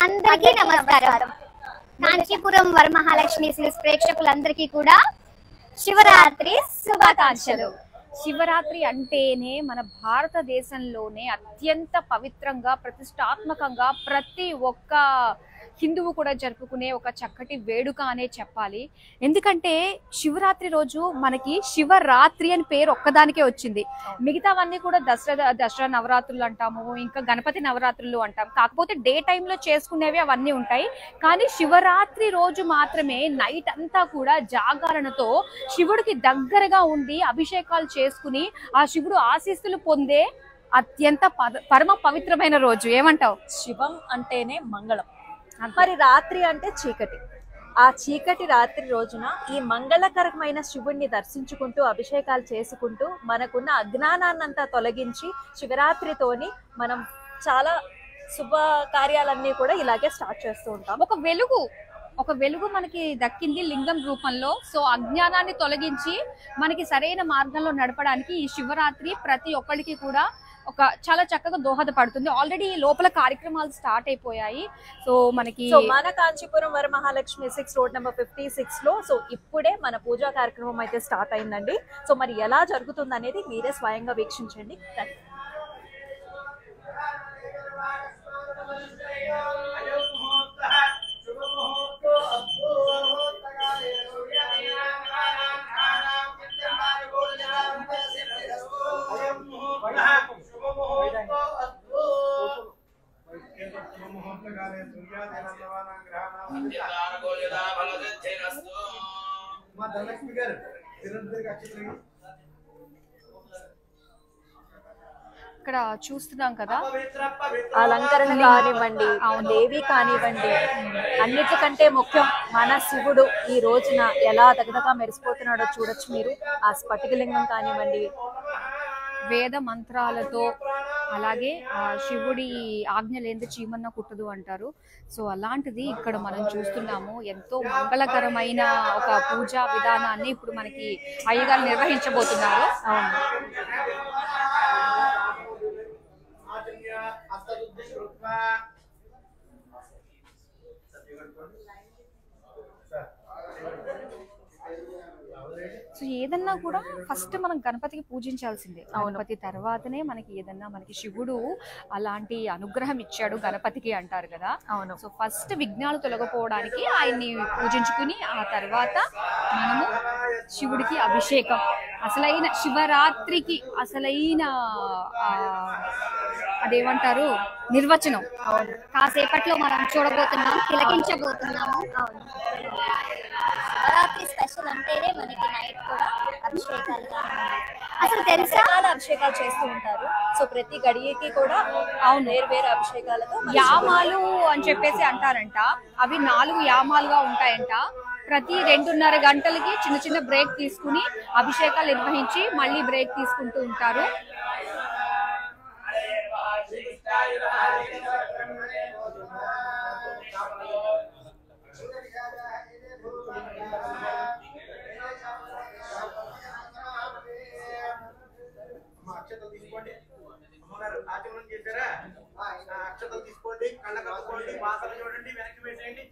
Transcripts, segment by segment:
అందరికీ నమస్కారం. కాంచీపురం వరమహాలక్ష్మి సిల్క్స్ ప్రేక్షకులందరికీ కూడా శివరాత్రి శుభాకాంక్షలు. శివరాత్రి అంటేనే మన భారతదేశంలోనే అత్యంత పవిత్రంగా ప్రతిష్టాత్మకంగా ప్రతి ఒక్క హిందువు కూడా జరుపుకునే ఒక చక్కటి వేడుక అనే చెప్పాలి. ఎందుకంటే శివరాత్రి రోజు మనకి శివరాత్రి అని పేరు ఒక్కదానికే వచ్చింది. మిగతావన్నీ కూడా దసరా నవరాత్రులు అంటాము, ఇంకా గణపతి నవరాత్రులు అంటాం. కాకపోతే డే టైంలో చేసుకునేవి అవన్నీ ఉంటాయి. కానీ శివరాత్రి రోజు మాత్రమే నైట్ అంతా కూడా జాగరణతో శివుడికి దగ్గరగా ఉండి అభిషేకాలు చేసుకుని ఆ శివుడు ఆశీస్సులు పొందే అత్యంత పరమ పవిత్రమైన రోజు. ఏమంటావు? శివం అంటేనే మంగళం, మరి రాత్రి అంటే చీకటి. ఆ చీకటి రాత్రి రోజున ఈ మంగళకరమైన శివుణ్ణి దర్శించుకుంటూ అభిషేకాలు చేసుకుంటూ మనకున్న అజ్ఞానాన్నంతా తొలగించి శివరాత్రితోని మనం చాలా శుభ కార్యాలన్నీ కూడా ఇలాగే స్టార్ట్ చేస్తూ ఉంటాం. ఒక వెలుగు మనకి దక్కింది లింగం రూపంలో. సో అజ్ఞానాన్ని తొలగించి మనకి సరైన మార్గంలో నడపడానికి ఈ శివరాత్రి ప్రతి ఒక్కరికి కూడా ఒక చాలా చక్కగా దోహదపడుతుంది. ఆల్రెడీ లోపల కార్యక్రమాలు స్టార్ట్ అయిపోయాయి. సో మనకి మన కాంచీపురం వరమహాలక్ష్మి 6 రోడ్ నెంబర్ 56 లో సో ఇప్పుడే మన పూజా కార్యక్రమం అయితే స్టార్ట్ అయిందండి. సో మరి ఎలా జరుగుతుంది అనేది మీరే స్వయంగా వీక్షించండి. ఇక్కడ చూస్తున్నాం కదా, అలంకరణ కానివ్వండి, దేవి కానివ్వండి, అన్నిటికంటే ముఖ్యం మన శివుడు ఈ రోజున ఎలా దగదగా మెరిసిపోతున్నాడో చూడొచ్చు మీరు. ఆ స్ఫటికలింగం కానివ్వండి, వేద మంత్రాలతో, అలాగే ఆ శివుడి ఆజ్ఞ లేనిది చీమన్న కుట్టదు అంటారు. సో అలాంటిది ఇక్కడ మనం చూస్తున్నాము. ఎంతో మంగళకరమైన ఒక పూజా విధానాన్ని ఇప్పుడు మనకి అయ్యగారు నిర్వహించబోతున్నారు. సో ఏదన్నా కూడా ఫస్ట్ మనం గణపతికి పూజించాల్సిందే. గణపతి తర్వాతనే మనకి ఏదన్నా, మనకి శివుడు అలాంటి అనుగ్రహం ఇచ్చాడు గణపతికి అంటారు కదా. అవును. సో ఫస్ట్ విఘ్నాలు తొలగిపోవడానికి ఆయన్ని పూజించుకుని ఆ తర్వాత మనము శివుడికి అభిషేకం, అసలైన శివరాత్రికి అసలైన అదేమంటారు నిర్వచనం కాసేపట్లో మనం చూడబోతున్నాం, తిలకించబోతున్నాము. శివరాత్రి స్పెషల్ అంటేనే మనకి నైట్ కూడా అభిషేకాలు, అసలు తెలుసా అభిషేకాలు చేస్తూ ఉంటారు. సో ప్రతి గడియకి కూడా వేరు వేరు అభిషేకాలతో యామాలు అని చెప్పేసి అంటారంట. అవి 4 యామాలుగా ఉంటాయంట. ప్రతి 2:30 గంటలకి చిన్న చిన్న బ్రేక్ తీసుకుని అభిషేకాలు నిర్వహించి మళ్ళీ బ్రేక్ తీసుకుంటూ ఉంటారు. అక్షతలు తీసుకోండి, కళ్ళ కట్టుకోండి, వాసన చూడండి, వెనక్కి పెట్టండి.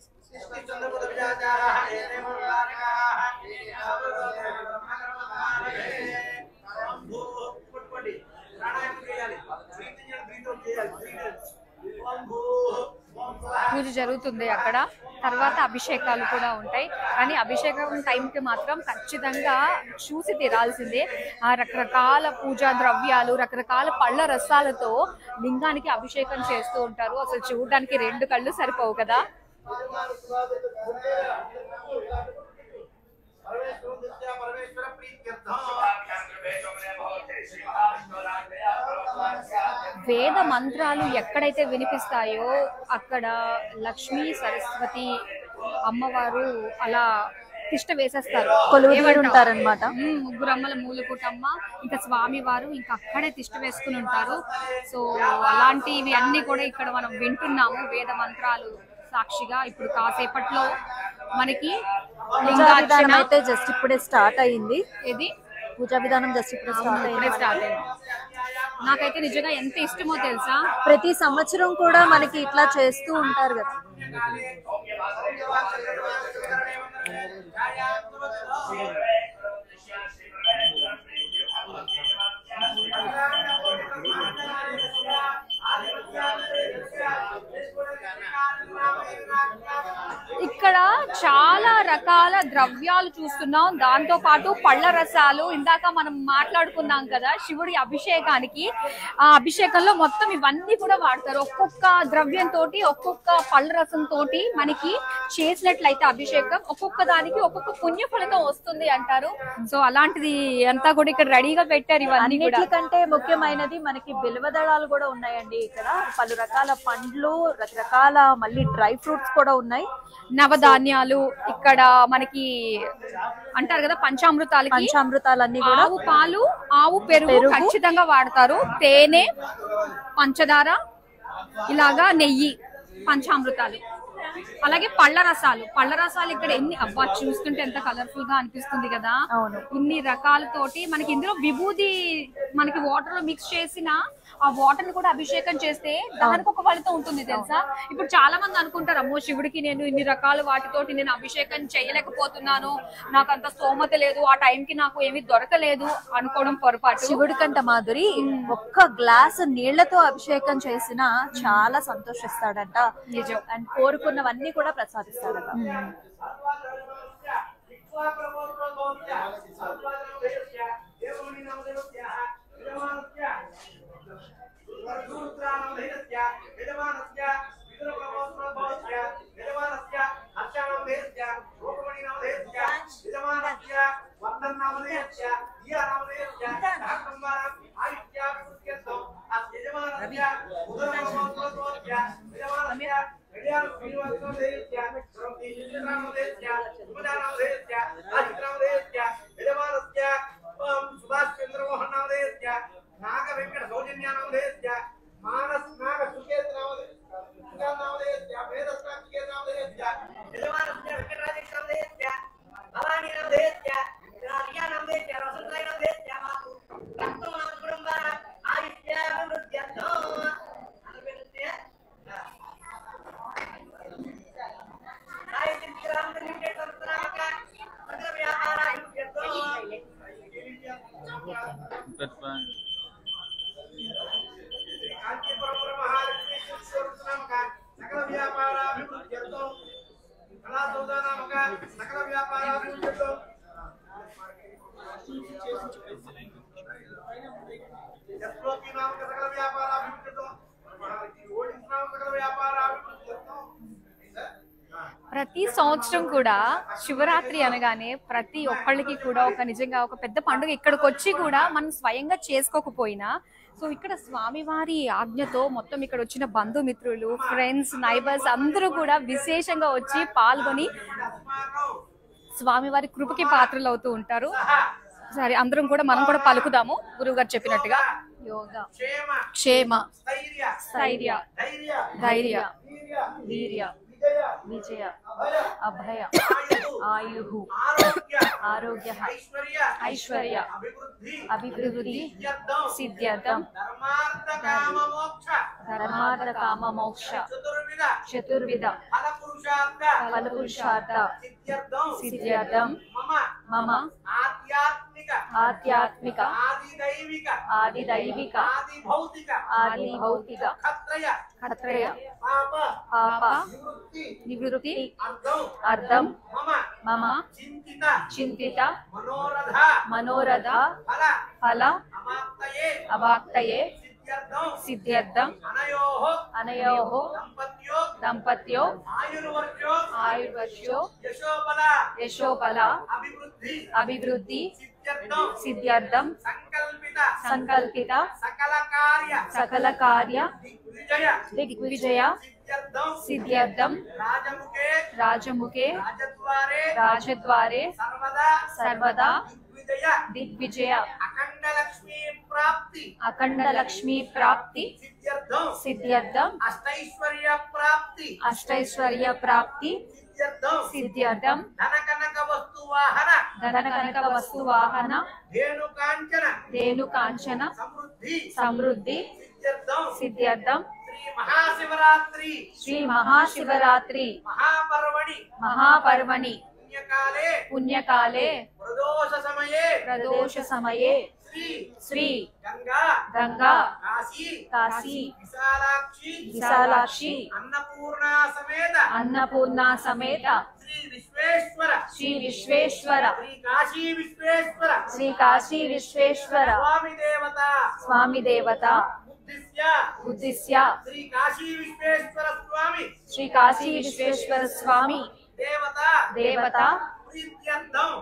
పట్టుకోండి, ప్రాణాయామం చేయాలి, పూజ జరుగుతుంది అక్కడ. తర్వాత అభిషేకాలు కూడా ఉంటాయి. కానీ అభిషేకం టైంకి మాత్రం ఖచ్చితంగా చూసి తీరాల్సిందే. ఆ రకరకాల పూజా ద్రవ్యాలు, రకరకాల పళ్ళ రసాలతో లింగానికి అభిషేకం చేస్తూ ఉంటారు. అసలు చూడడానికి 2 కళ్ళు సరిపోవు కదా. వేద మంత్రాలు ఎక్కడైతే వినిపిస్తాయో అక్కడ లక్ష్మీ సరస్వతి అమ్మవారు అలా తిష్ట వేసేస్తారు, ఉంటారనమాట. 3 అమ్మల మూలపుటమ్మ, ఇంకా స్వామి వారు ఇంకా అక్కడే తిష్ట వేసుకుని ఉంటారు. సో అలాంటివి అన్ని కూడా ఇక్కడ మనం వింటున్నాము వేద మంత్రాలు సాక్షిగా. ఇప్పుడు కాసేపట్లో మనకి లింగార్చన అయితే జస్ట్ ఇప్పుడే స్టార్ట్ అయింది. ఇది పూజా విధానం జస్ట్ ఇప్పుడు స్టార్ట్ ఇప్పుడే అయింది. స్టార్ట్ అయింది. నాకైతే నిజంగా ఎంత ఇష్టమో తెలుసా. ప్రతి సంవత్సరం కూడా మనకి ఇట్లా చేస్తూ ఉంటారు కదా. ఇక్కడ చాలా రకాల ద్రవ్యాలు చూస్తున్నాం. దాంతో పాటు పళ్ళ రసాలు ఇందాక మనం మాట్లాడుకున్నాం కదా శివుడి అభిషేకానికి. ఆ అభిషేకంలో మొత్తం ఇవన్నీ కూడా వాడతారు. ఒక్కొక్క ద్రవ్యం తోటి ఒక్కొక్క పళ్ళ రసం తోటి మనకి చేసినట్లయితే అభిషేకం ఒక్కొక్క దానికి ఒక్కొక్క పుణ్య ఫలితం వస్తుంది అంటారు. సో అలాంటిది అంతా కూడా ఇక్కడ రెడీగా పెట్టారు. ఇవన్నీ కూడా అన్నిటికంటే ముఖ్యమైనది మనకి బిల్వదళాలు కూడా ఉన్నాయండి. ఇక్కడ పలు రకాల పండ్లు, రకరకాల మళ్ళీ డ్రై ఫ్రూట్స్ కూడా ఉన్నాయి. నవధాన్యాలు ఇక్కడ మనకి అంటారు కదా పంచామృతాలన్నీ కూడా. ఆవు పాలు, ఆవు పెరుగు ఖచ్చితంగా వాడతారు. తేనె, పంచదార, ఇలాగా నెయ్యి, పంచామృతాలు, అలాగే పళ్ళ రసాలు ఇక్కడ ఎన్ని అబ్బా చూస్తుంటే ఎంత కలర్ఫుల్ గా అనిపిస్తుంది కదా. ఇన్ని రకాలతోటి మనకి ఇందులో విభూది మనకి వాటర్ లో మిక్స్ చేసిన ఆ వాటర్ ని కూడా అభిషేకం చేస్తే దానికి ఒక ఫలితం ఉంటుంది తెలుసా. ఇప్పుడు చాలా మంది అనుకుంటారు అమ్మో శివుడికి నేను ఇన్ని రకాల వాటితోటి నేను అభిషేకం చేయలేకపోతున్నాను, నాకు అంత స్తోమత లేదు, ఆ టైంకి నాకు ఏమీ దొరకలేదు అనుకోవడం పొరపాటు. శివుడి కంట మాధురి ఒక్క గ్లాస్ నీళ్లతో అభిషేకం చేసినా చాలా సంతోషిస్తాడంట. నిజం. అండ్ కోరుకున్నవన్నీ కూడా ప్రసాదిస్తాడట. ప్రతి సంవత్సరం కూడా శివరాత్రి అనగానే ప్రతి ఒక్కళ్ళకి కూడా ఒక నిజంగా ఒక పెద్ద పండుగ. ఇక్కడికి వచ్చి కూడా మనం స్వయంగా చేసుకోకపోయినా సో ఇక్కడ స్వామివారి ఆజ్ఞతో మొత్తం ఇక్కడ వచ్చిన బంధుమిత్రులు, ఫ్రెండ్స్, నైబర్స్ అందరూ కూడా విశేషంగా వచ్చి పాల్గొని స్వామివారి కృపకి పాత్రలు అవుతూ ఉంటారు. సరే అందరం కూడా మనం కూడా పలుకుదాము గురువు గారు చెప్పినట్టుగా. యోగ, క్షేమ, స్థైర్య, ధైర్య, వీర్య, విజయ, అభయ, ఆయు, ఆరోగ్య, ఐశ్వర్య, అభివృద్ధి, సిద్ధ్యర్థం, ధర్మార్థ కామ మోక్ష, చతుర్విధ ఫలపురుషార్థ సిద్ధ్యర్థం మమ ఆధ్యాత్మిక ఆదిదైవిక ఆదిభౌతిక క్షత్రయ పాప నివృత్తి అర్థం మమ చింతిత మనోరథ ఫల అవాప్తయే సిద్ధ్యర్థం అనయోః దంపత్యో ఆయుర్వర్షో యశోబల అభివృద్ధి సిద్ధ్యర్థం సంకల్పిత సకల కార్య దిగ్విజయ సిద్ధ్యర్థం రాజముఖే రాజద్వారే సర్వదా దిగ్విజయ అఖండ లక్ష్మీ ప్రాప్తి సిద్ధ్యర్థం అష్టైశ్వర్య ప్రాప్తి సిద్ధ్యర్థం ధన కనక వస్తు వాహన ధేను కాంచన సమృద్ధి సిద్ధ్యర్థం శ్రీ మహాశివరాత్రి మహాపర్వణి పుణ్యకాలే ప్రదోష సమయే శ్రీ గంగా కాశీ విశాలాక్షి అన్నపూర్ణ సమేత శ్రీ విశ్వేశ్వర శ్రీ కాశీ విశ్వేశ్వర స్వామి దేవత ఉద్దిశ్య శ్రీ కాశీ విశ్వేశ్వర స్వామి దేవత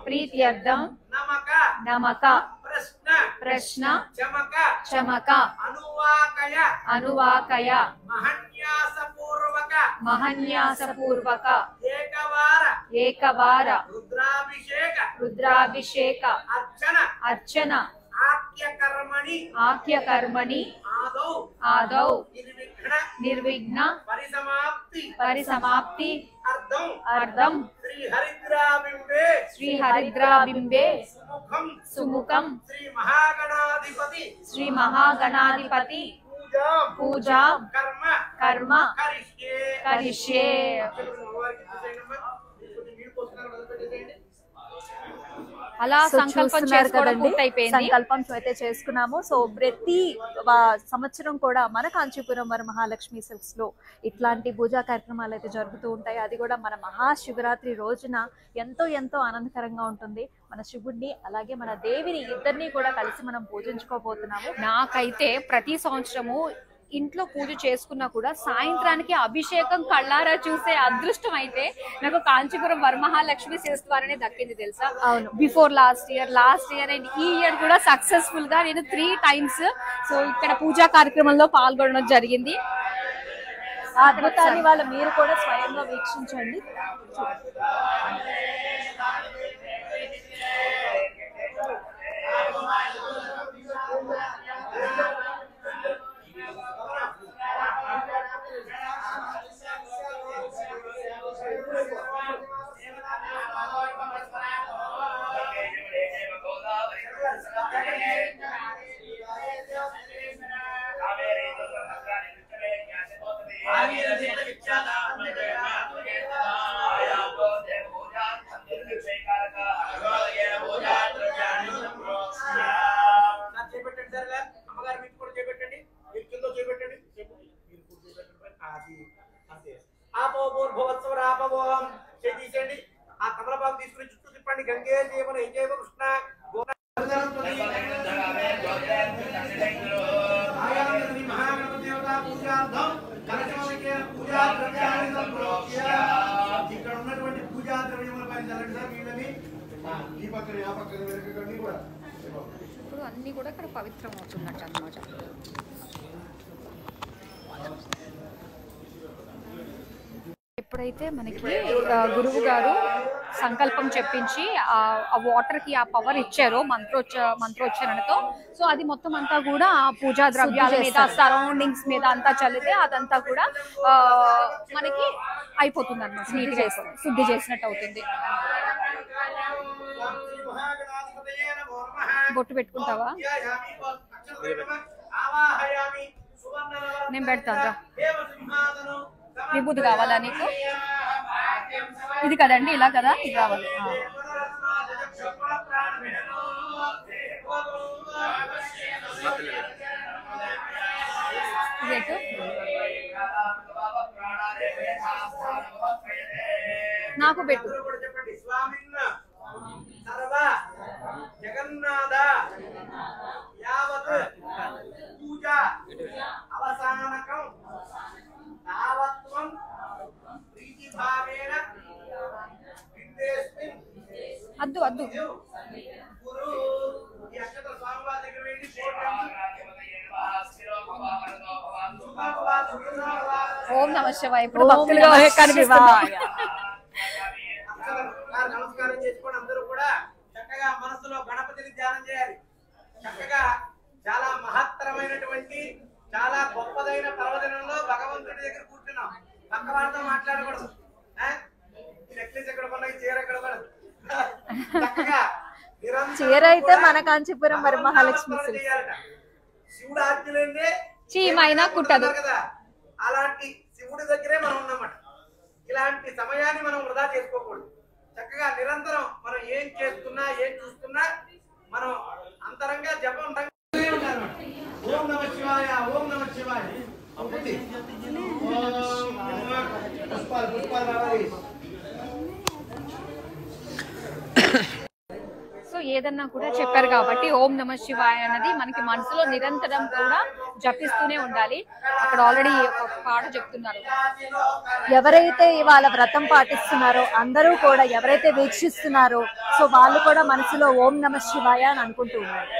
ప్రీత్యర్థం నమక ప్రశ్న చమక అనువాకయ మహన్యాసపూర్వక ఏకవార రుద్రాభిషేక అర్చన ఆఖ్యకర్మణి ఆదౌ నిర్విఘ్న పరిసమాప్తి అర్థం శ్రీ హరిద్రాబింబే సుముఖం శ్రీ మహాగణాధిపతి పూజా కర్మ కరిష్యే. అలా సంకల్పం చేసుకోవడం పూర్తయిపోయింది. సంకల్పం అయితే చేసుకున్నాము. సో ప్రతి సంవత్సరం కూడా మన కాంచీపురం వరమహాలక్ష్మి సిల్క్స్ లో ఇట్లాంటి పూజా కార్యక్రమాలు అయితే జరుగుతూ ఉంటాయి. అది కూడా మన మహాశివరాత్రి రోజున ఎంతో ఎంతో ఆనందకరంగా ఉంటుంది. మన శివుడిని అలాగే మన దేవిని ఇద్దరిని కూడా కలిసి మనం పూజించుకోబోతున్నాము. నాకైతే ప్రతి సంవత్సరము ఇంట్లో పూజ చేసుకున్నా కూడా సాయంత్రానికి అభిషేకం కళ్ళారా చూసే అదృష్టం అయితే నాకు కాంచీపురం వరమహాలక్ష్మి సిల్క్స్ ద్వారానే దక్కింది తెలుసా. అవును, బిఫోర్ లాస్ట్ ఇయర్ అండ్ ఈ ఇయర్ కూడా సక్సెస్ఫుల్ గా నేను 3 times సో ఇక్కడ పూజా కార్యక్రమంలో పాల్గొనడం జరిగింది. ఆ అద్భుతాన్ని వాళ్ళు మీరు కూడా స్వయంగా వీక్షించండి. ఆ తమలపాకు తీసుకుని చుట్టూ తిప్పండి. గంగే జీవన ఇంజేవ కృష్ణ ఇక్కడ ఉన్నటువంటి పూజా ద్రవ్యములపై చల్లండి సార్. వీళ్ళని ఈ పక్కన ఆ పక్కన వెనకని కూడా ఇప్పుడు అన్ని కూడా ఇక్కడ పవిత్రం అవుతున్నట్టు అన్నమాట. ఎప్పుడైతే మనకి గురువు గారు సంకల్పం చెప్పించి ఆ వాటర్ కి ఆ పవర్ ఇచ్చారో మంత్రోచ్చరణతో, సో అది మొత్తం అంతా కూడా పూజా ద్రవ్యాల మీద సరౌండింగ్స్ మీద అంతా చల్లితే అదంతా కూడా మనకి అయిపోతుంది అన్నమాట. నీట్ గా శుద్ధి చేసినట్టు అవుతుంది. బొట్టు పెట్టుకుంటావా? నేను పెడతాను. విభూతి కావాలా నీకు? ఇది కదండి, ఇలా కదా, ఇది కావాలి. నాకు పెట్టు. జగన్నాథ యావత్ పూజ అవసానకం తావత్వం ప్రీతి భావేన విద్యేస్మిన్ అద్దు గురు ఈ అక్షత స్వామివారి దగ్గర వెళ్ళి ఓం నమ శివాయ. ఇప్పుడు భక్తులుగా కనిపిస్తున్నాయి. నమస్కారం చేసుకోండి. అందరూ కూడా చక్కగా మనసులో గణపతిని ధ్యానం చేయాలి. చక్కగా చాలా మహత్తరమైనటువంటి చాలా గొప్పదైన పర్వదినంలో భగవంతుడి దగ్గర కూర్చున్నాం. పక్కవారితో మాట్లాడకూడదు. నెక్లెస్ ఎక్కడ కొన్నాయి, చీర ఎక్కడ కొన్నాయి, చక్కగా చీర అయితే మన కాంచీపురం మరి మహాలక్ష్మి శివుడు ఆజ్ఞలేందే చీమైనా కుట్టదు కదా. అలాంటి శివుడి దగ్గరే మనం ఉన్నమాట. ఇలాంటి సమయాన్ని మనం వృధా చేసుకోకూడదు. చక్కగా నిరంతరం మనం ఏం చేస్తున్నా ఏం చూస్తున్నా మనం అంతరంగా జపం ఓం నమః శివాయ, ఓం నమః శివాయ. పుష్పాలు పుష్పాలు రావాలి. సో ఏదన్నా కూడా చెప్పారు కాబట్టి ఓం నమః శివాయ అన్నది మనకి మనసులో నిరంతరం కూడా జపిస్తూనే ఉండాలి. అక్కడ ఆల్రెడీ ఒక పాట చెప్తున్నారు. ఎవరైతే ఇవాళ వ్రతం పాటిస్తున్నారో అందరూ కూడా, ఎవరైతే వీక్షిస్తున్నారో సో వాళ్ళు కూడా మనసులో ఓం నమః శివాయ అని అనుకుంటూ ఉన్నారు.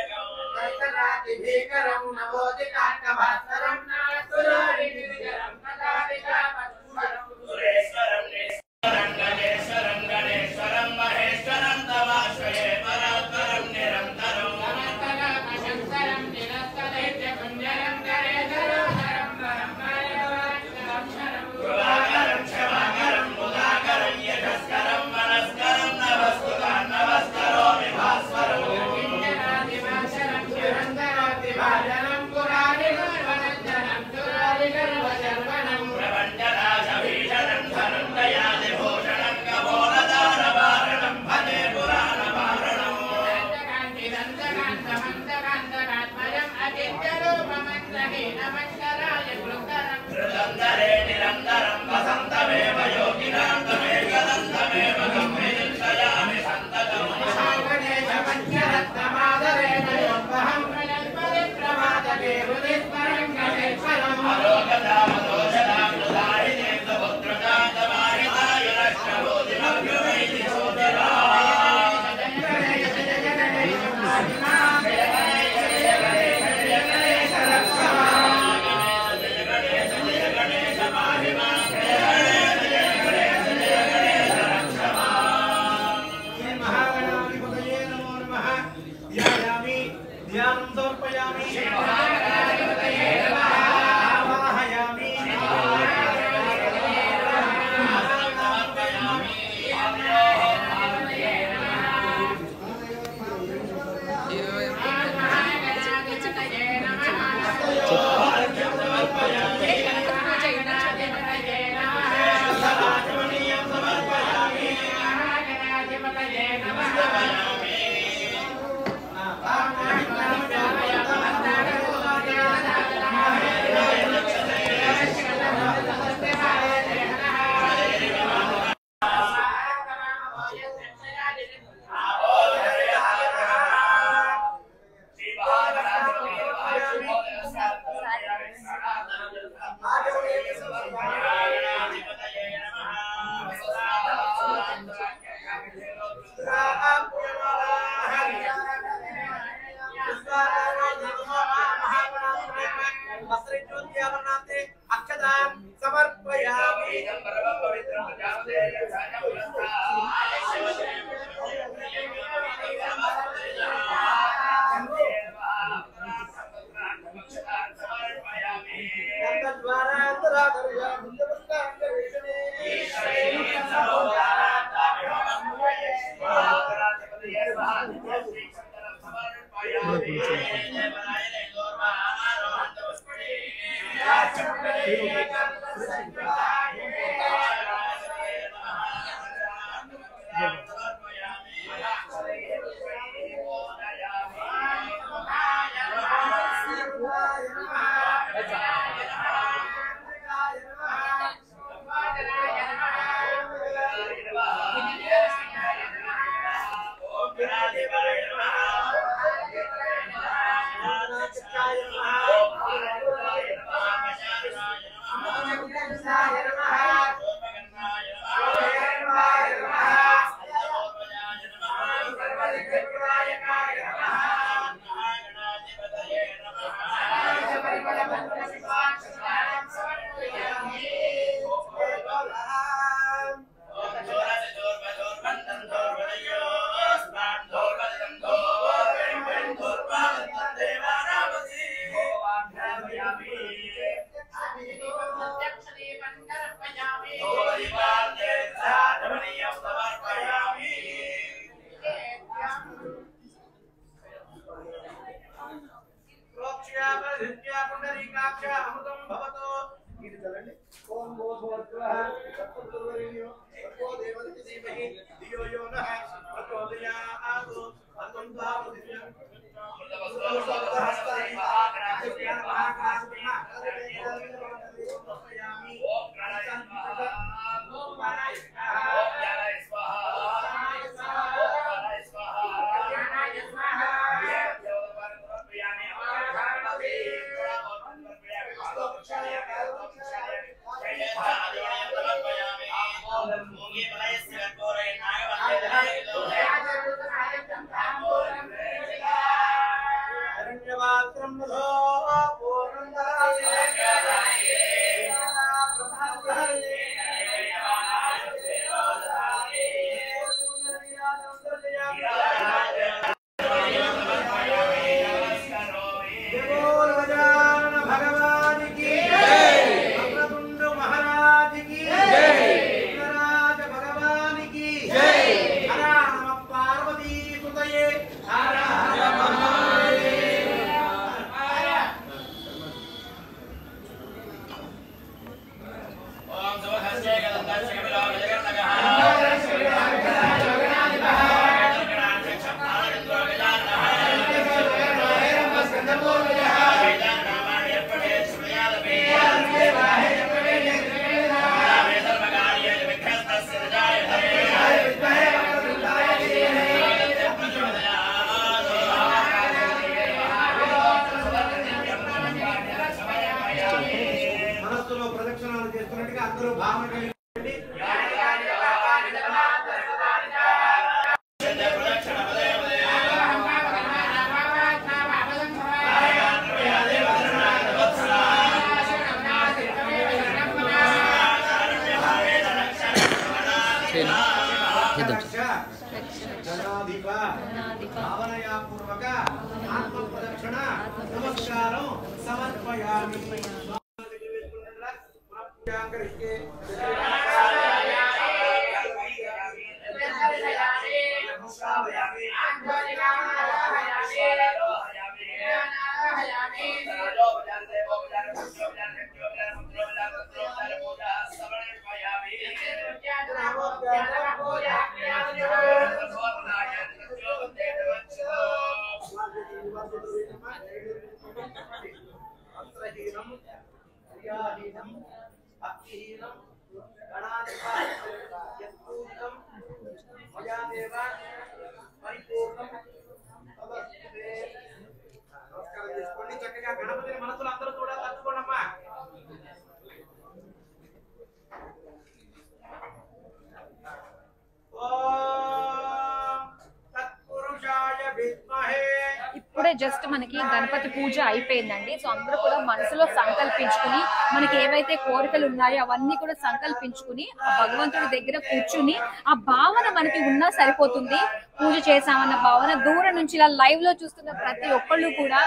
ఇప్పుడే జస్ట్ మనకి గణపతి పూజ అయిపోయిందండి. సో అందరూ కూడా మనసులో సంకల్పించుకుని మనకి ఏవైతే కోరికలు ఉన్నాయో అవన్నీ కూడా సంకల్పించుకుని ఆ భగవంతుడి దగ్గర కూర్చుని ఆ భావన మనకి ఉన్నా సరిపోతుంది. పూజ చేసామన్న భావన దూరం నుంచి ఇలా లైవ్ లో చూస్తున్న ప్రతి ఒక్కళ్ళు కూడా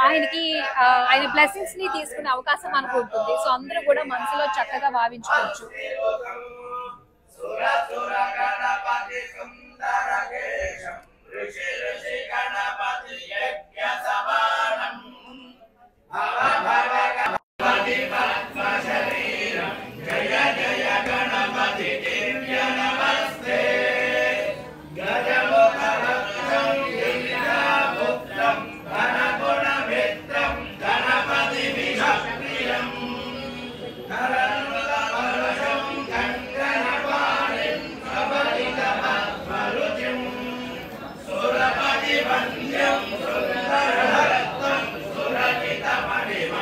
ఆయనకి ఆయన బ్లెస్సింగ్స్ ని తీసుకునే అవకాశం మనకు ఉంటుంది. సో అందరూ కూడా మనసులో చక్కగా భావించుకోవచ్చు. Surajita Mani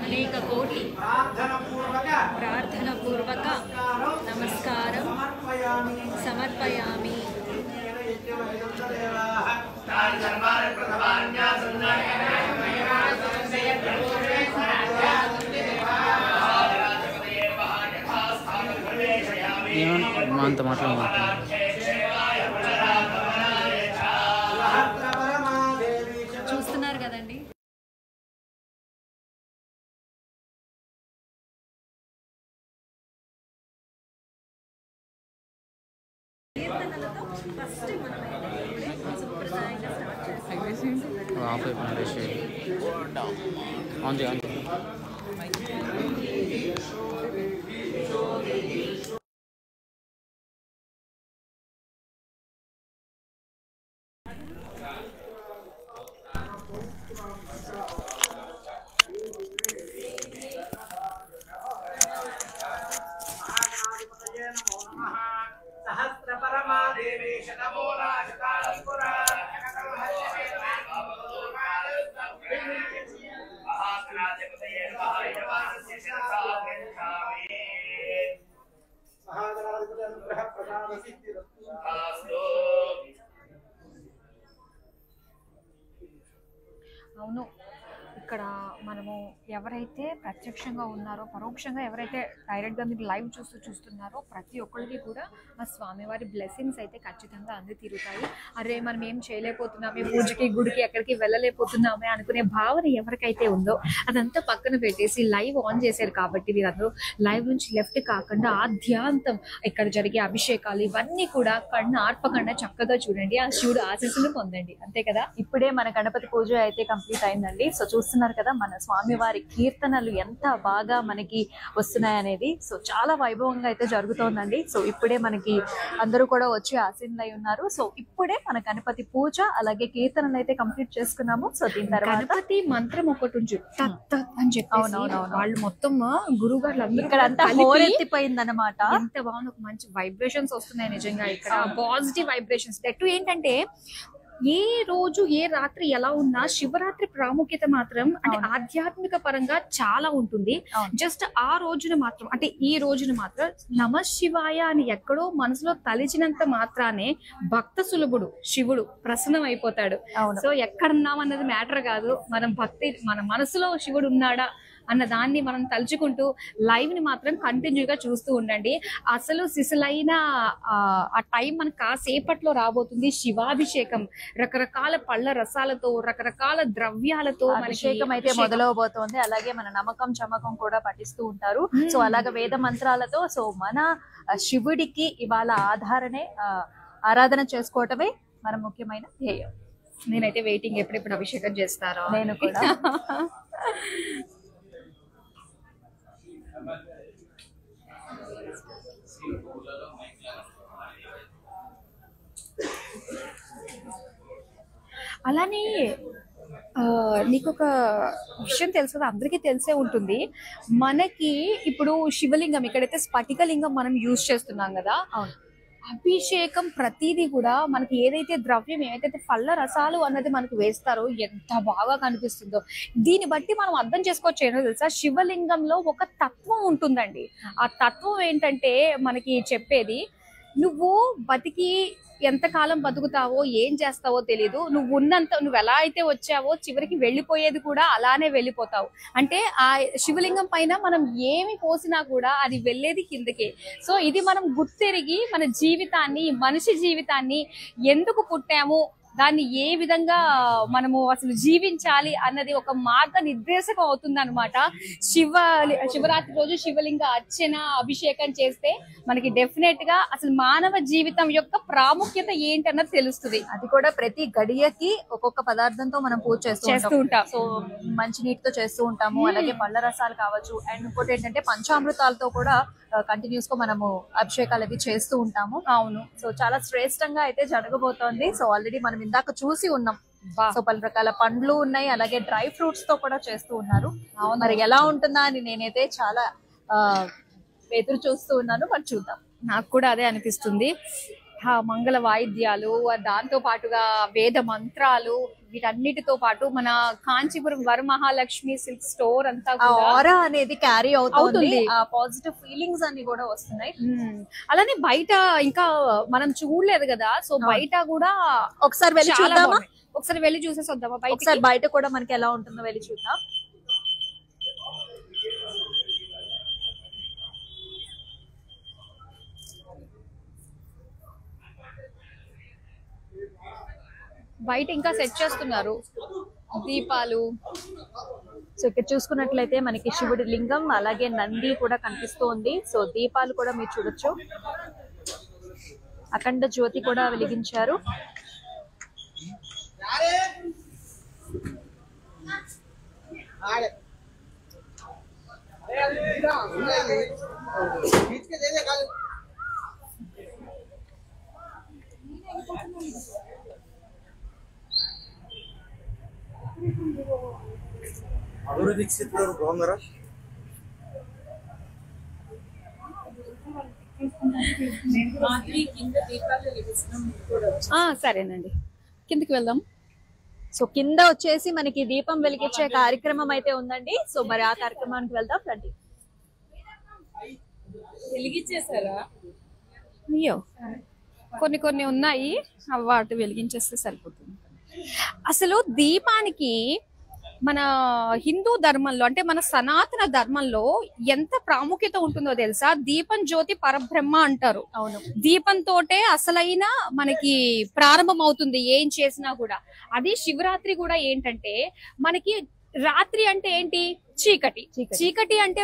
అనేక కోటి ప్రార్థన పూర్వక నమస్కారం సమర్పయామి. అంత మాట్లాడు. చూస్తున్నారు కదండి. ఆఫ్ అయిపోయిన ఆన్ చేయాలి. అవును, ఇక్కడ మనము ఎవరైతే ప్రత్యక్షంగా ఉన్నారో పరోక్షంగా ఎవరైతే డైరెక్ట్గా మీరు లైవ్ చూస్తున్నారో ప్రతి ఒక్కరికి కూడా ఆ స్వామివారి బ్లెస్సింగ్స్ అయితే ఖచ్చితంగా అంది తీరుతాయి. అరే మనం ఏం చేయలేకపోతున్నామే, పూజకి గుడికి ఎక్కడికి వెళ్ళలేకపోతున్నామే అనుకునే భావన ఎవరికైతే ఉందో అదంతా పక్కన పెట్టేసి లైవ్ ఆన్ చేశారు కాబట్టి మీరందరూ లైవ్ నుంచి లెఫ్ట్ కాకుండా ఆద్యాంతం ఇక్కడ జరిగే అభిషేకాలు ఇవన్నీ కూడా కన్ను ఆర్పకుండా చక్కగా చూడండి, ఆ శివుడు ఆశీస్సులు పొందండి. అంతే కదా. ఇప్పుడే మన గణపతి పూజ అయితే కంప్లీట్ అయిందండి. సో చూస్తున్నారు కదా మన స్వామివారి కీర్తనలు ఎంత బాగా మనకి వస్తున్నాయి అనేది. సో చాలా వైభవంగా అయితే జరుగుతోందండి. సో ఇప్పుడే మనకి అందరూ కూడా వచ్చి ఆసీనులై ఉన్నారు. సో ఇప్పుడే మన గణపతి పూజ అలాగే కీర్తనలు అయితే కంప్లీట్ చేసుకున్నాము. సో దీని తర్వాత గణపతి మంత్రం ఒకటి అని చెప్పి వాళ్ళు మొత్తం గురువు గారు ఇక్కడ అంతా హోరెత్తిపోయింది అనమాట. ఎంత బాగుంది, ఒక మంచి వైబ్రేషన్స్ వస్తున్నాయి నిజంగా ఇక్కడ, పాజిటివ్ వైబ్రేషన్స్. దట్టు ఏంటంటే ఏ రోజు ఏ రాత్రి ఎలా ఉన్నా శివరాత్రి ప్రాముఖ్యత మాత్రం అంటే ఆధ్యాత్మిక పరంగా చాలా ఉంటుంది. జస్ట్ ఆ రోజున మాత్రం అంటే ఈ రోజున మాత్రం నమ శివాయ అని ఎక్కడో మనసులో తలిచినంత మాత్రానే భక్త సులభుడు శివుడు ప్రసన్నం అయిపోతాడు. సో ఎక్కడున్నాం అన్నది మ్యాటర్ కాదు, మనం భక్తి మన మనసులో శివుడు ఉన్నాడా అన్న దాన్ని మనం తలుచుకుంటూ లైవ్ ని మాత్రం కంటిన్యూగా చూస్తూ ఉండండి. అసలు సిసలైన ఆ టైం మనకు కాసేపట్లో రాబోతుంది. శివాభిషేకం రకరకాల పళ్ళ రసాలతో రకరకాల ద్రవ్యాలతో అభిషేకం అయితే మొదలవబోతోంది. అలాగే మన నమ్మకం చమకం కూడా పఠిస్తూ ఉంటారు. సో అలాగే వేద మంత్రాలతో సో మన శివుడికి ఇవాళ ఆరాధన చేసుకోవటమే మన ముఖ్యమైన ధ్యేయం. నేనైతే వెయిటింగ్ ఎప్పుడెప్పుడు అభిషేకం చేస్తారో. నేను కూడా అలానే నీకు ఒక విషయం తెలుసు కదా, అందరికీ తెలిసే ఉంటుంది. మనకి ఇప్పుడు శివలింగం ఇక్కడైతే స్ఫటికలింగం మనం యూజ్ చేస్తున్నాం కదా, అభిషేకం ప్రతిదీ కూడా మనకి ఏదైతే ద్రవ్యం ఏదైతే పళ్ళ రసాలు అన్నది మనకు వేస్తారో ఎంత బాగా కనిపిస్తుందో. దీన్ని బట్టి మనం అర్థం చేసుకోవచ్చు ఏంటో తెలుసా, శివలింగంలో ఒక తత్వం ఉంటుందండి. ఆ తత్వం ఏంటంటే మనకి చెప్పేది, నువ్వు బతికి ఎంతకాలం బతుకుతావో ఏం చేస్తావో తెలీదు, నువ్వు ఎలా అయితే వచ్చావో చివరికి వెళ్ళిపోయేది కూడా అలానే వెళ్ళిపోతావు. అంటే ఆ శివలింగం పైన మనం ఏమి పోసినా కూడా అది వెళ్ళేది కిందకే. సో ఇది మనం గుర్తెరిగి మన జీవితాన్ని, మనిషి జీవితాన్ని ఎందుకు పుట్టాము, దాన్ని ఏ విధంగా మనము అసలు జీవించాలి అన్నది ఒక మార్గ నిర్దేశకం అవుతుంది అనమాట. శివరాత్రి రోజు శివలింగ అర్చన అభిషేకం చేస్తే మనకి డెఫినెట్ గా అసలు మానవ జీవితం యొక్క ప్రాముఖ్యత ఏంటి అన్నది తెలుస్తుంది. అది కూడా ప్రతి గడియకి ఒక్కొక్క పదార్థంతో మనం పూజ చేస్తూ ఉంటాం. సో మంచి నీటితో చేస్తూ ఉంటాము, అలాగే పళ్ళ రసాలు కావచ్చు, అండ్ ఇంకోటి ఏంటంటే పంచామృతాలతో కూడా కంటిన్యూస్ గా మనము అభిషేకాలు అవి చేస్తూ ఉంటాము. అవును. సో చాలా శ్రేష్టంగా అయితే జరగబోతోంది. సో ఆల్రెడీ మనం ఇందాక చూసి ఉన్నాం. సో పలు రకాల పండ్లు ఉన్నాయి, అలాగే డ్రై ఫ్రూట్స్ తో కూడా చేస్తూ ఉన్నారు. మరి ఎలా ఉంటుందా అని నేనైతే చాలా ఎదురు చూస్తూ ఉన్నాను. మరి చూద్దాం. నాకు కూడా అదే అనిపిస్తుంది. మంగళ వాయిద్యాలు, దాంతో పాటుగా వేద మంత్రాలు, వీటన్నిటితో పాటు మన కాంచీపురం వరమహాలక్ష్మి సిల్క్ స్టోర్ అంతా ఆరా అనేది క్యారీ అవుతుంది. ఆ పాజిటివ్ ఫీలింగ్స్ అన్ని కూడా వస్తున్నాయి. అలానే బయట ఇంకా మనం చూడలేదు కదా, సో బయట కూడా ఒకసారి వెళ్ళి చూద్దామా? ఒకసారి వెళ్ళి చూసేసి వద్దామా? ఒకసారి బయట కూడా మనకి ఎలా ఉంటుందో వెళ్ళి చూద్దాం. బయట ఇంకా సెట్ చేస్తున్నారు దీపాలు. సో ఇక్కడ చూసుకున్నట్లయితే మనకి శివుడి లింగం, అలాగే నంది కూడా కనిపిస్తోంది. సో దీపాలు కూడా మీరు చూడొచ్చు. అఖండ జ్యోతి కూడా వెలిగించారు. సరేనండి, కిందకి వెళ్దాం. సో కింద వచ్చేసి మనకి దీపం వెలిగించే కార్యక్రమం అయితే ఉందండి. సో మరి ఆ కార్యక్రమానికి వెళ్దాం రండి. వెలిగించేసారా? అయ్యో, కొన్ని ఉన్నాయి, వాటి వెలిగించేస్తే సరిపోతుంది. అసలు దీపానికి మన హిందూ ధర్మంలో, అంటే మన సనాతన ధర్మంలో ఎంత ప్రాముఖ్యత ఉంటుందో తెలుసా? దీపం జ్యోతి పరబ్రహ్మ అంటారు. అవును. దీపంతోటే అసలైన మనకి ప్రారంభం అవుతుంది ఏం చేసినా కూడా. అది శివరాత్రి కూడా ఏంటంటే మనకి రాత్రి అంటే ఏంటి? చీకటి. చీకటి అంటే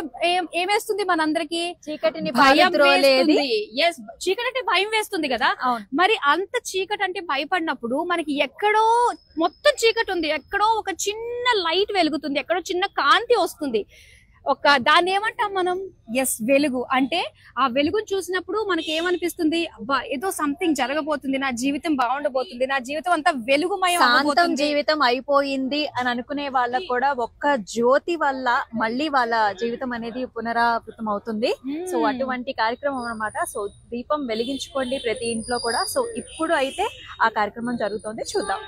ఏమేస్తుంది మనందరికి? చీకటిని భయం వేస్తుంది. చీకటి అంటే భయం వేస్తుంది కదా. మరి అంత చీకటి అంటే భయపడినప్పుడు మనకి ఎక్కడో మొత్తం చీకటి ఉంది, ఎక్కడో ఒక చిన్న లైట్ వెలుగుతుంది, ఎక్కడో చిన్న కాంతి వస్తుంది. దాన్ని ఏమంటాం మనం? వెలుగు. అంటే ఆ వెలుగును చూసినప్పుడు మనకి ఏమనిపిస్తుంది? అబ్బా, ఏదో సంథింగ్ జరగబోతుంది, నా జీవితం బాగుండబోతుంది, నా జీవితం అంతా వెలుగుమయం జీవితం అయిపోయింది అని అనుకునే వాళ్ళకు కూడా ఒక్క జ్యోతి వల్ల మళ్ళీ వాళ్ళ జీవితం అనేది పునరావృతం అవుతుంది. సో అటువంటి కార్యక్రమం అన్నమాట. సో దీపం వెలిగించుకోండి ప్రతి ఇంట్లో కూడా. సో ఇప్పుడు అయితే ఆ కార్యక్రమం జరుగుతుంది, చూద్దాం.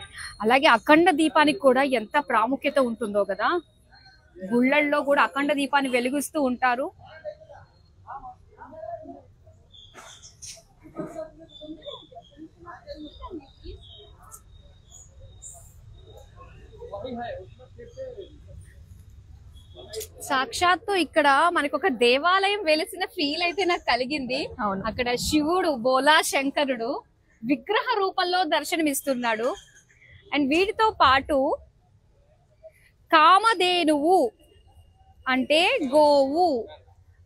అలాగే అఖండ దీపానికి కూడా ఎంత ప్రాముఖ్యత ఉంటుందో కదా. గుళ్ళల్లో కూడా అఖండ దీపాన్ని వెలిగిస్తూ ఉంటారు. సాక్షాత్తు ఇక్కడ మనకు ఒక దేవాలయం వెలిసిన ఫీల్ అయితే నాకు కలిగింది. అక్కడ శివుడు బోలా శంకరుడు విగ్రహ రూపంలో దర్శనమిస్తున్నాడు. అండ్ వీటితో పాటు కామధేనువు అంటే గోవు.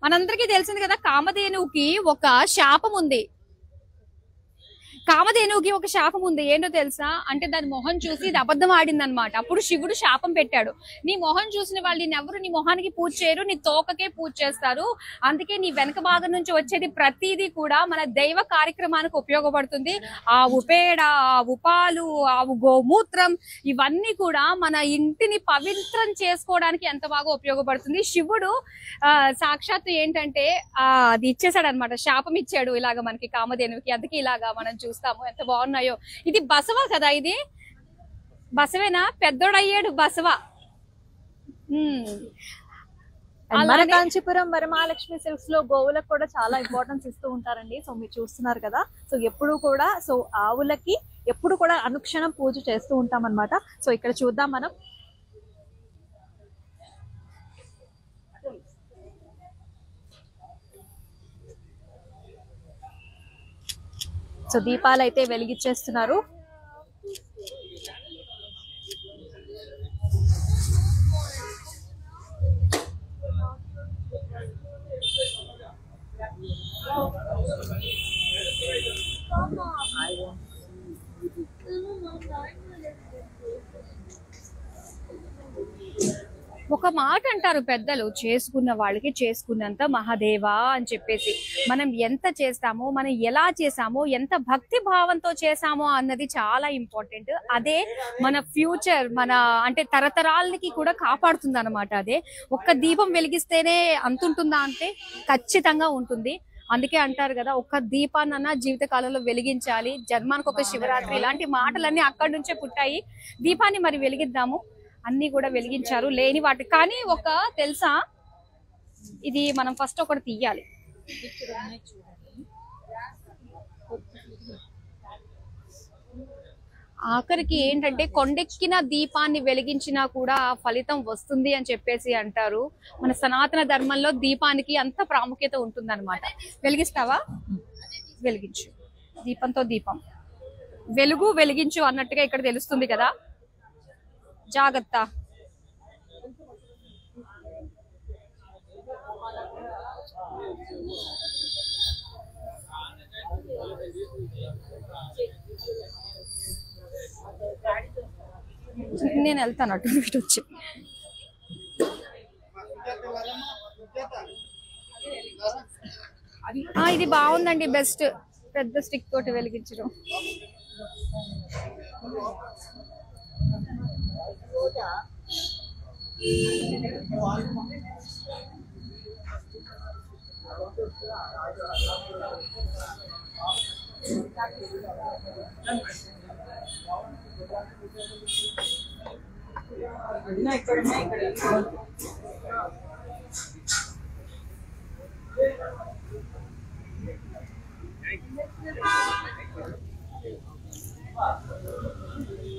మనందరికీ తెలిసింది కదా, కామధేనువుకి ఒక శాపం ఉంది. కామధేనువుకి ఒక శాపం ఉంది. ఏంటో తెలుసా? అంటే దాని మొహం చూసి ఇది అబద్ధం ఆడింది అనమాట. అప్పుడు శివుడు శాపం పెట్టాడు, నీ మొహం చూసిన వాళ్ళు ఎవరు నీ మొహానికి పూజ చేయరు, నీ తోకకే పూజ చేస్తారు. అందుకే నీ వెనక భాగం నుంచి వచ్చేది ప్రతిదీ కూడా మన దైవ కార్యక్రమానికి ఉపయోగపడుతుంది. ఆవు పేడ, ఆవు పాలు, ఆవు గోమూత్రం, ఇవన్నీ కూడా మన ఇంటిని పవిత్రం చేసుకోవడానికి ఎంత బాగా ఉపయోగపడుతుంది. శివుడు సాక్షాత్తు ఏంటంటే అది ఇచ్చేసాడు అనమాట, శాపం ఇచ్చాడు ఇలాగ మనకి కామధేనువుకి. అందుకే ఇలాగా మనం చూస్తాము. ఎంత బాగున్నాయో. ఇది బసవ కదా, ఇది బసవేనా? పెద్దోడయ్యాడు బసవ. మన కాంచీపురం వరమహాలక్ష్మి సిల్క్స్ లో గోవులకు కూడా చాలా ఇంపార్టెన్స్ ఇస్తూ ఉంటారండి. సో మీరు చూస్తున్నారు కదా. సో ఎప్పుడు కూడా ఆవులకి ఎప్పుడు కూడా అనుక్షణం పూజ చేస్తూ ఉంటాం అన్నమాట. సో ఇక్కడ చూద్దాం మనం. సో దీపాలు అయితే వెలిగించేస్తున్నారు. ఒక మాట అంటారు పెద్దలు, చేసుకున్న వాళ్ళకి చేసుకున్నంత మహాదేవా అని చెప్పేసి. మనం ఎంత చేస్తామో, మనం ఎలా చేసామో, ఎంత భక్తి భావంతో చేసామో అన్నది చాలా ఇంపార్టెంట్. అదే మన ఫ్యూచర్, మన అంటే తరతరాలకి కూడా కాపాడుతుంది అనమాట. అదే ఒక్క దీపం వెలిగిస్తేనే అంతుంటుందా అంటే ఖచ్చితంగా ఉంటుంది. అందుకే అంటారు కదా, ఒక్క దీపాన్నన్నా జీవిత కాలంలో వెలిగించాలి, జన్మానికి ఒక శివరాత్రి, ఇలాంటి మాటలన్నీ అక్కడి నుంచే పుట్టాయి. దీపాన్ని మరి వెలిగిద్దాము. అన్ని కూడా వెలిగించారు లేని వాటి. కానీ ఒక తెలుసా, ఇది మనం ఫస్ట్ ఒకటి తీయాలి. ఆఖరికి ఏంటంటే కొండెక్కిన దీపాన్ని వెలిగించినా కూడా ఫలితం వస్తుంది అని చెప్పేసి అంటారు. మన సనాతన ధర్మంలో దీపానికి అంత ప్రాముఖ్యత ఉంటుందన్నమాట. వెలిగిస్తావా? వెలిగించు. దీపంతో దీపం వెలుగు, వెలిగించు అన్నట్టుగా ఇక్కడ తెలుస్తుంది కదా. జాగ్రత్త. నేను వెళ్తాను అటు ఇటు వచ్చి. ఇది బాగుందండి, బెస్ట్. పెద్ద స్టిక్ తోటి వెలిగించడం.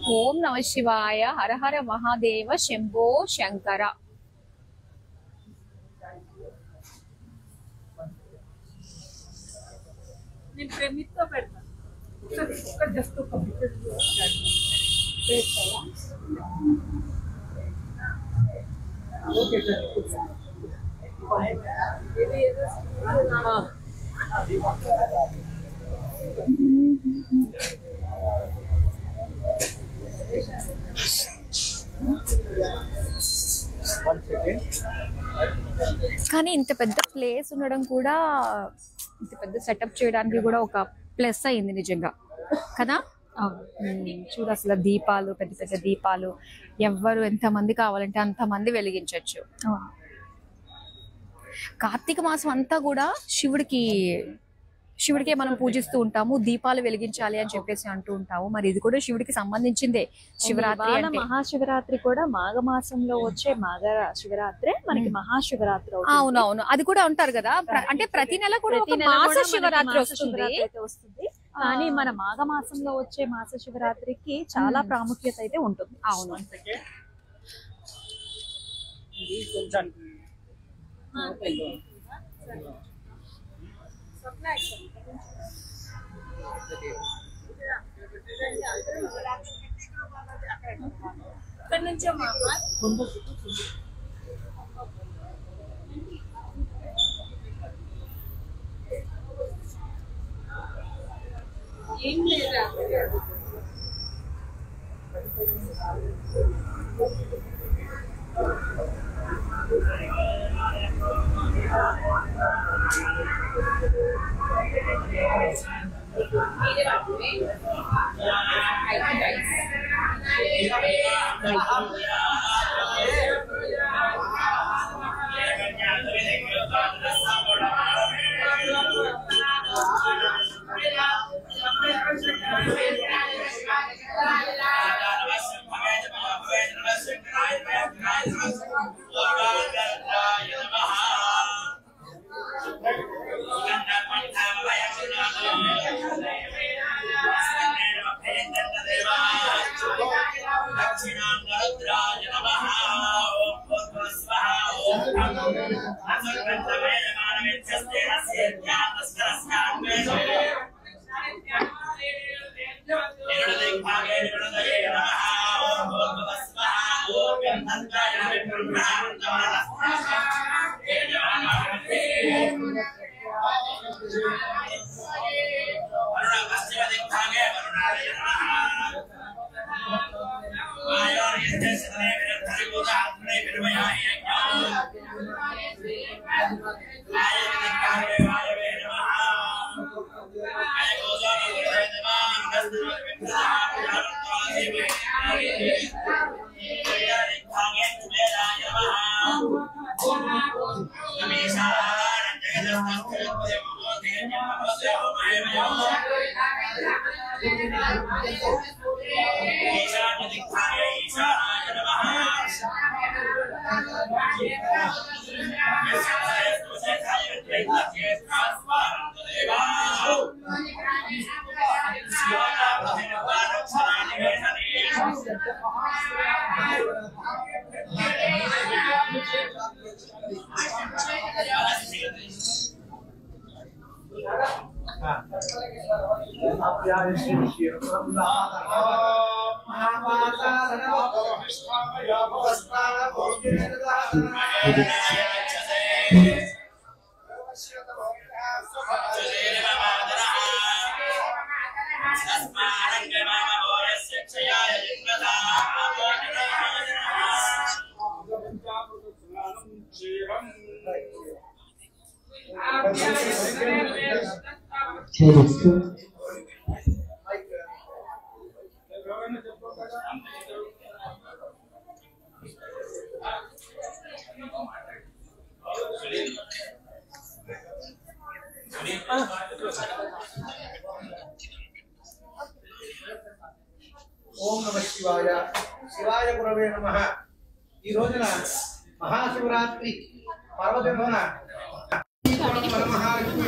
ఓం నమ శివాయ. హర హర మహాదేవ, శంభో శంకర. నేను ప్రేమితో పెడతాను. జస్ట్ ఒక కానీ ఇంత పెద్ద ప్లేస్ ఉండడం కూడా, ఇంత పెద్ద సెటప్ చేయడానికి కూడా ఒక ప్లస్ అయింది నిజంగా కదా. చూడు అసలు దీపాలు, పెద్ద పెద్ద దీపాలు, ఎవ్వరు ఎంతమంది కావాలంటే అంతమంది వెలిగించవచ్చు. కార్తీక మాసం అంతా కూడా శివుడికే మనం పూజిస్తూ ఉంటాము, దీపాలు వెలిగించాలి అని చెప్పేసి అంటూ ఉంటాము. మరి ఇది కూడా శివుడికి సంబంధించిందే. శివరాత్రి అంటే మహాశివరాత్రి కూడా మాఘమాసంలో వచ్చే మాఘ శివరాత్రి మనకి మహాశివరాత్రి. అవునవును, అది కూడా అంటారు కదా. అంటే ప్రతి నెల కూడా ఒక మాస శివరాత్రి వస్తుంది. కానీ మన మాఘమాసంలో వచ్చే మాస శివరాత్రికి చాలా ప్రాముఖ్యత అయితే ఉంటుంది. అవును. ఇక్కడ నుంచే ఏం లేదా దక్షిణాంగ రుద్రాయ ఓం నమ శివాయ. శివాయ గురవే నమః. ఈ రోజున మహాశివరాత్రి పర్వదినాన మహాలక్ష్మి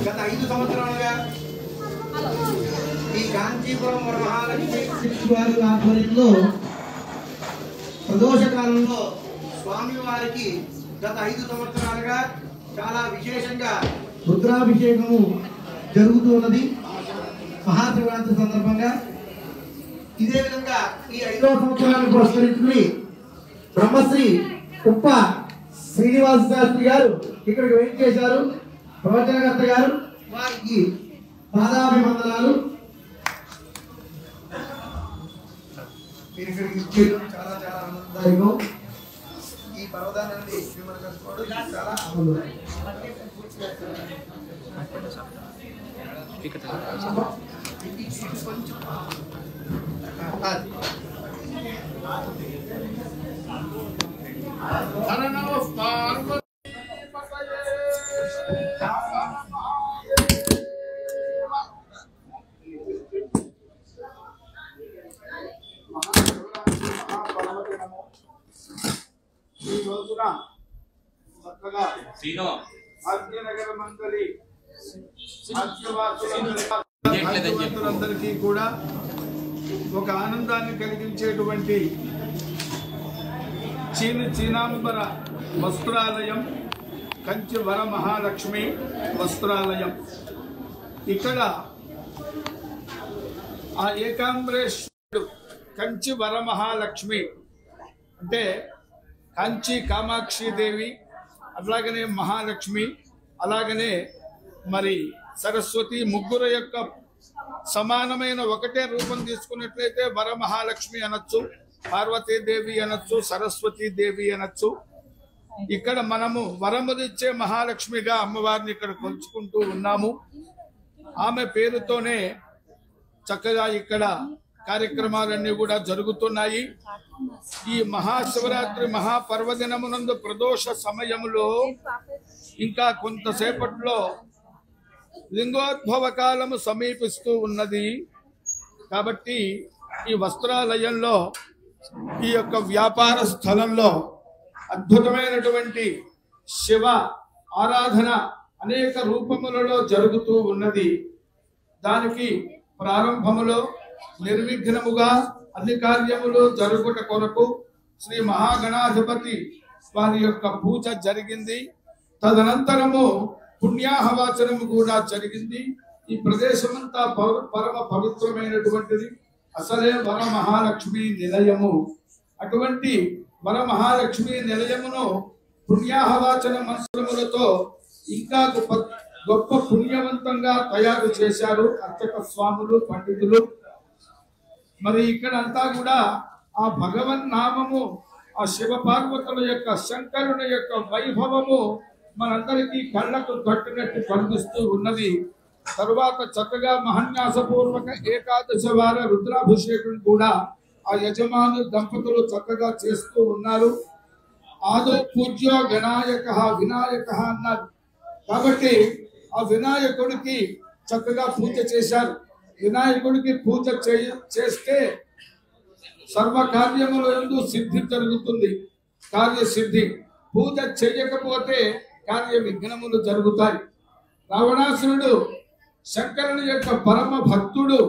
గత 5 సంవత్సరాలుగా ఈ కాంచీపురం మహాలక్ష్మి వారి ఆధ్వర్యంలో ప్రదోష కాలంలో స్వామివారికి గత 5 సంవత్సరాలుగా చాలా విశేషంగా రుద్రాభిషేకము జరుగుతున్నది. మహాశివరాత్రి సందర్భంగా ఇదే విధంగా ఈ 5వ సంవత్సరాన్ని పురస్కరించుకుని బ్రహ్మశ్రీ ఉప్ప శ్రీనివాస శాస్త్రి గారు ఇక్కడికి వెయిట్ చేశారు. ప్రవచనకర్త గారు వారికి పాదాభివందనాలు. మీరు ఇక్కడికి ఇచ్చేయడం చాలా చాలా ఆనందదాయకం. ఈ పర్వతాన్ని మిమ్మల్ని కలుసుకోవడం చాలా ఆనందదాయకం. అందరికీ కూడా ఒక ఆనందాన్ని కలిగించేటువంటి చీనాంబర వస్త్రాలయం కంచి వర మహాలక్ష్మి వస్త్రాలయం. ఇక్కడ ఆ ఏకాంబరేశ్వరుడు కంచి వర మహాలక్ష్మి అంటే కంచి కామాక్షి దేవి, అలాగనే మహాలక్ష్మి, అలాగనే మరి సరస్వతి, ముగ్గురు యొక్క సమానమైన ఒకటే రూపం తీసుకున్నట్లయితే వరమహాలక్ష్మి అనొచ్చు, పార్వతీదేవి అనొచ్చు, సరస్వతీ దేవి అనొచ్చు. ఇక్కడ మనము వరముదిచ్చే మహాలక్ష్మిగా అమ్మవారిని ఇక్కడ కొలుచుకుంటూ ఉన్నాము. ఆమె పేరుతోనే చక్కగా ఇక్కడ కార్యక్రమాలన్నీ కూడా జరుగుతున్నాయి. ఈ మహాశివరాత్రి మహాపర్వదినమునందు ప్రదోష సమయంలో ఇంకా కొంతసేపట్లో లింగోద్భవ కాలము సమీపిస్తూ ఉన్నది. కాబట్టి ఈ వస్త్రాలయంలో, ఈ యొక్క వ్యాపార స్థలంలో అద్భుతమైనటువంటి శివ ఆరాధన అనేక రూపములలో జరుగుతూ ఉన్నది. దానికి ప్రారంభములో నిర్విఘ్నముగా అన్ని కార్యములు జరుగుట కొరకు శ్రీ మహాగణాధిపతి వారి యొక్క పూజ జరిగింది. తదనంతరము పుణ్యాహవాచనము కూడా జరిగింది. ఈ ప్రదేశమంతా పరమ పవిత్రమైనటువంటిది. అసలే వర మహాలక్ష్మి నిలయము. అటువంటి వర మహాలక్ష్మి నిలయమును పుణ్యాహవాచన మంత్రములతో ఇంకా గొప్ప పుణ్యవంతంగా తయారు చేశారు అర్చక స్వాములు, పండితులు. మరి ఇక్కడ అంతా కూడా ఆ భగవన్ నామము, ఆ శివ పార్వతుల యొక్క, శంకరుని యొక్క వైభవము మనందరికీ కళ్ళకు కట్టినట్టు కనిపిస్తూ ఉన్నది. తరువాత చక్కగా మహాన్యాసపూర్వక ఏకాదశ వార రుద్రాభిషేకం కూడా ఆ యజమాను దంపతులు చక్కగా చేస్తూ ఉన్నారు. ఆదో పూజ్యో గణాయక వినాయక అన్నారు కాబట్టి ఆ వినాయకుడికి చక్కగా పూజ చేశారు. వినాయకుడికి పూజ చేస్తే సర్వ కార్యముల యందు సిద్ధి జరుగుతుంది, కార్యసిద్ధి. పూజ చేయకపోతే కార్య విఘ్నములు జరుగుతాయి. రావణాసురుడు శంకరుని యొక్క పరమ భక్తుడు.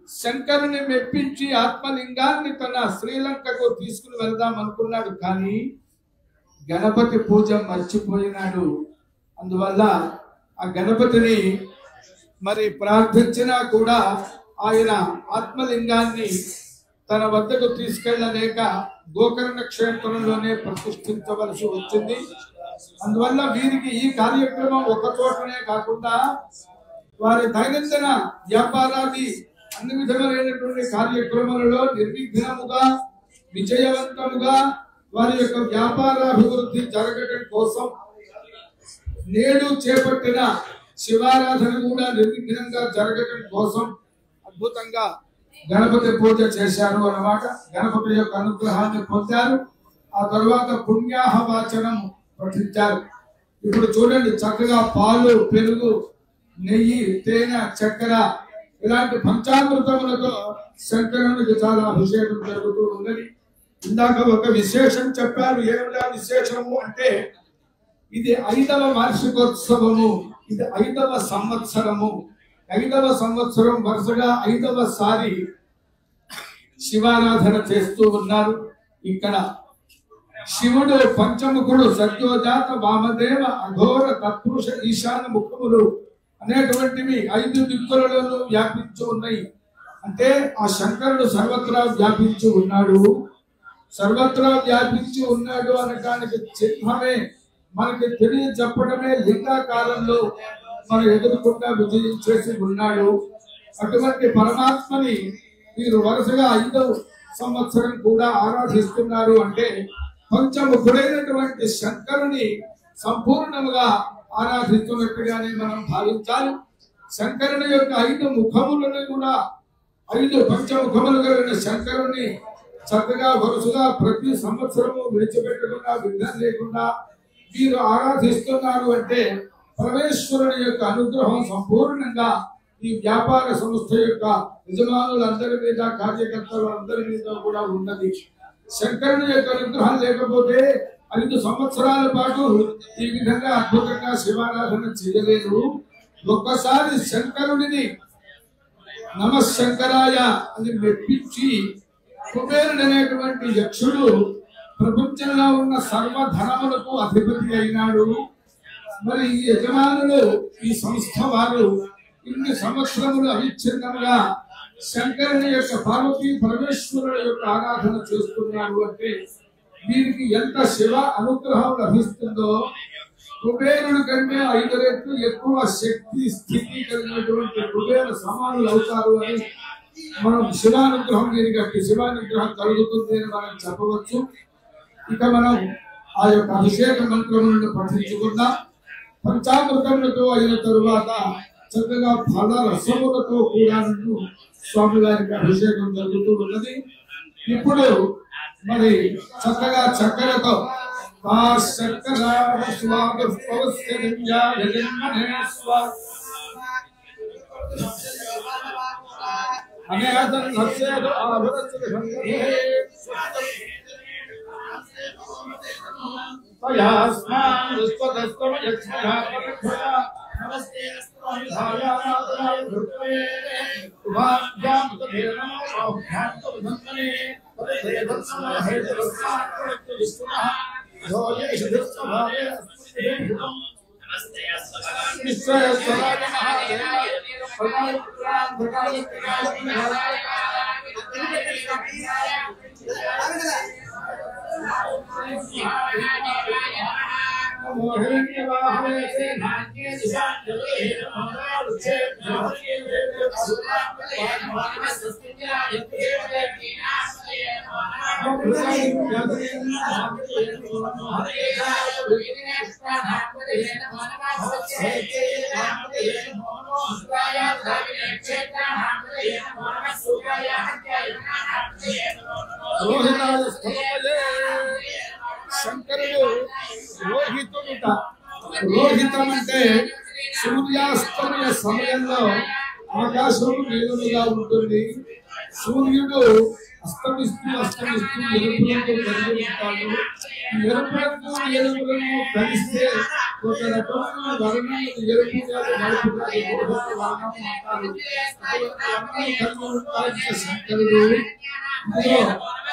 శంకరుని మెప్పించి ఆత్మలింగాన్ని తన శ్రీలంకకు తీసుకుని వెళ్దాం అనుకున్నాడు, కానీ గణపతి పూజ మర్చిపోయినాడు. అందువల్ల ఆ గణపతిని మరి ప్రార్థించినా కూడా ఆయన ఆత్మలింగాన్ని తన వద్దకు తీసుకెళ్లలేక గోకర్ణ క్షేత్రంలోనే ప్రతిష్ఠించవలసి వచ్చింది. అందువల్ల వీరికి ఈ కార్యక్రమం ఒక చోటనే కాకుండా వారి దైనందిన వ్యాపారాది అన్ని విధములైనటువంటి కార్యక్రమాలలో నిర్విఘ్నముగా విజయవంతముగా వారి యొక్క వ్యాపారాభివృద్ధి జరగడం కోసం నేడు చేపట్టిన శివారాధన కూడా నిర్విఘ్నంగా జరగడం కోసం అద్భుతంగా గణపతి పూజ చేశారు అన్నమాట. గణపతి యొక్క అనుగ్రహాన్ని పొందారు. ఆ తర్వాత పుణ్యాహవాచనం పఠించారు. ఇప్పుడు చూడండి, చక్కగా పాలు, పెరుగు, నెయ్యి, తేనె, చక్కెర ఇలాంటి పంచామృతములతో శంకరునికి చాలా అభిషేకం జరుగుతూ ఉన్నది. ఇందాక ఒక విశేషం చెప్పారు. ఏమిటా విశేషము అంటే, ఇది 5వ వార్షికోత్సవము, ఇది 5వ సంవత్సరము. 5వ సంవత్సరం వరుసగా 5వ సారి శివారాధన చేస్తూ ఉన్నారు. ఇక్కడ శివుడు పంచముఖుడు, సత్యోజాత, వామదేవ, అఘోర, తత్పురుష, ఈశాన ముఖములు అనేటువంటివి 5 దిక్కులలోనూ వ్యాపించి ఉన్నాయి. అంటే ఆ శంకరుడు సర్వత్రా వ్యాపించి ఉన్నాడు. సర్వత్రా వ్యాపించి ఉన్నాడు అనడానికి చిహ్నమే, మనకి తెలియజెప్పడమే లింగాకారంలో మనం ఎదుర్కొంటా విజయం చేసి ఉన్నాడు. అటువంటి పరమాత్మని మీరు వరుసగా 5వ సంవత్సరం కూడా ఆరాధిస్తున్నారు అంటే పంచముఖుడైనటువంటి శంకరుని సంపూర్ణముగా ఆరాధిస్తున్నట్టుగానే మనం భావించాలి. శంకరుని యొక్క 5 ముఖములను కూడా 5 పంచముఖములు కలిగిన శంకరుని చక్కగా వరుసగా ప్రతి సంవత్సరము విడిచిపెట్టకుండా విఘ్నం లేకుండా మీరు ఆరాధిస్తున్నారు అంటే పరమేశ్వరుని యొక్క అనుగ్రహం సంపూర్ణంగా ఈ వ్యాపార సంస్థ యొక్క యజమానులందరి మీద, కార్యకర్తలందరి మీద కూడా ఉన్నది. శంకరుని యొక్క అనుగ్రహం లేకపోతే 5 సంవత్సరాల పాటు ఈ విధంగా అద్భుతంగా శివారాధన చేయలేదు. ఒక్కసారి శంకరుడిని నమశంకరాయ అని మెప్పించి కుబేరుడు అనేటువంటి యక్షుడు ప్రపంచంలో ఉన్న సర్వధనములకు అధిపతి అయినాడు. మరి ఈ యజమానులు, ఈ సంస్థ వారు ఇన్ని సంవత్సరములు అవిచ్ఛిన్నముగా శంకరుని యొక్క పార్వతీ పరమేశ్వరుల యొక్క ఆరాధన చేస్తున్నారు అంటే వీరికి ఎంత శివ అనుగ్రహం లభిస్తుందో, కుబేరుడి కంటే 5 రెట్లు ఎక్కువ శక్తి స్థితి కలిగినటువంటి కుబేర సమానులు అవుతారు అని మనం శివానుగ్రహం, దీనికి శివానుగ్రహం కలుగుతుంది అని మనం చెప్పవచ్చు. ఇక మనం ఆ యొక్క అభిషేక మంత్రములను పఠించుకుందాం. పంచామృతములతో అయిన తరువాత చక్కగా ఫల రసములతో కూడా స్వామి వారికి అభిషేకం జరుగుతూ ఉన్నది. ఇప్పుడు మరి చక్కగా చక్కెరతో శంకరుడు రోహితుడుట. రోహితం అంటే సూర్యాస్తమయ సమయంలో ఆకాశం నీలముగా ఉంటుంది. సూర్యుడు అస్తమిస్తూ ఎరుపులకు కలిగి ఉంటాడు. ఎరుపులకు ఎరుపులను కలిస్తే ఒక రకమైన వర్ణం ఎరుపుగా నలుపుగా వర్ణం అంటారు. శంకరుడు ఇందులో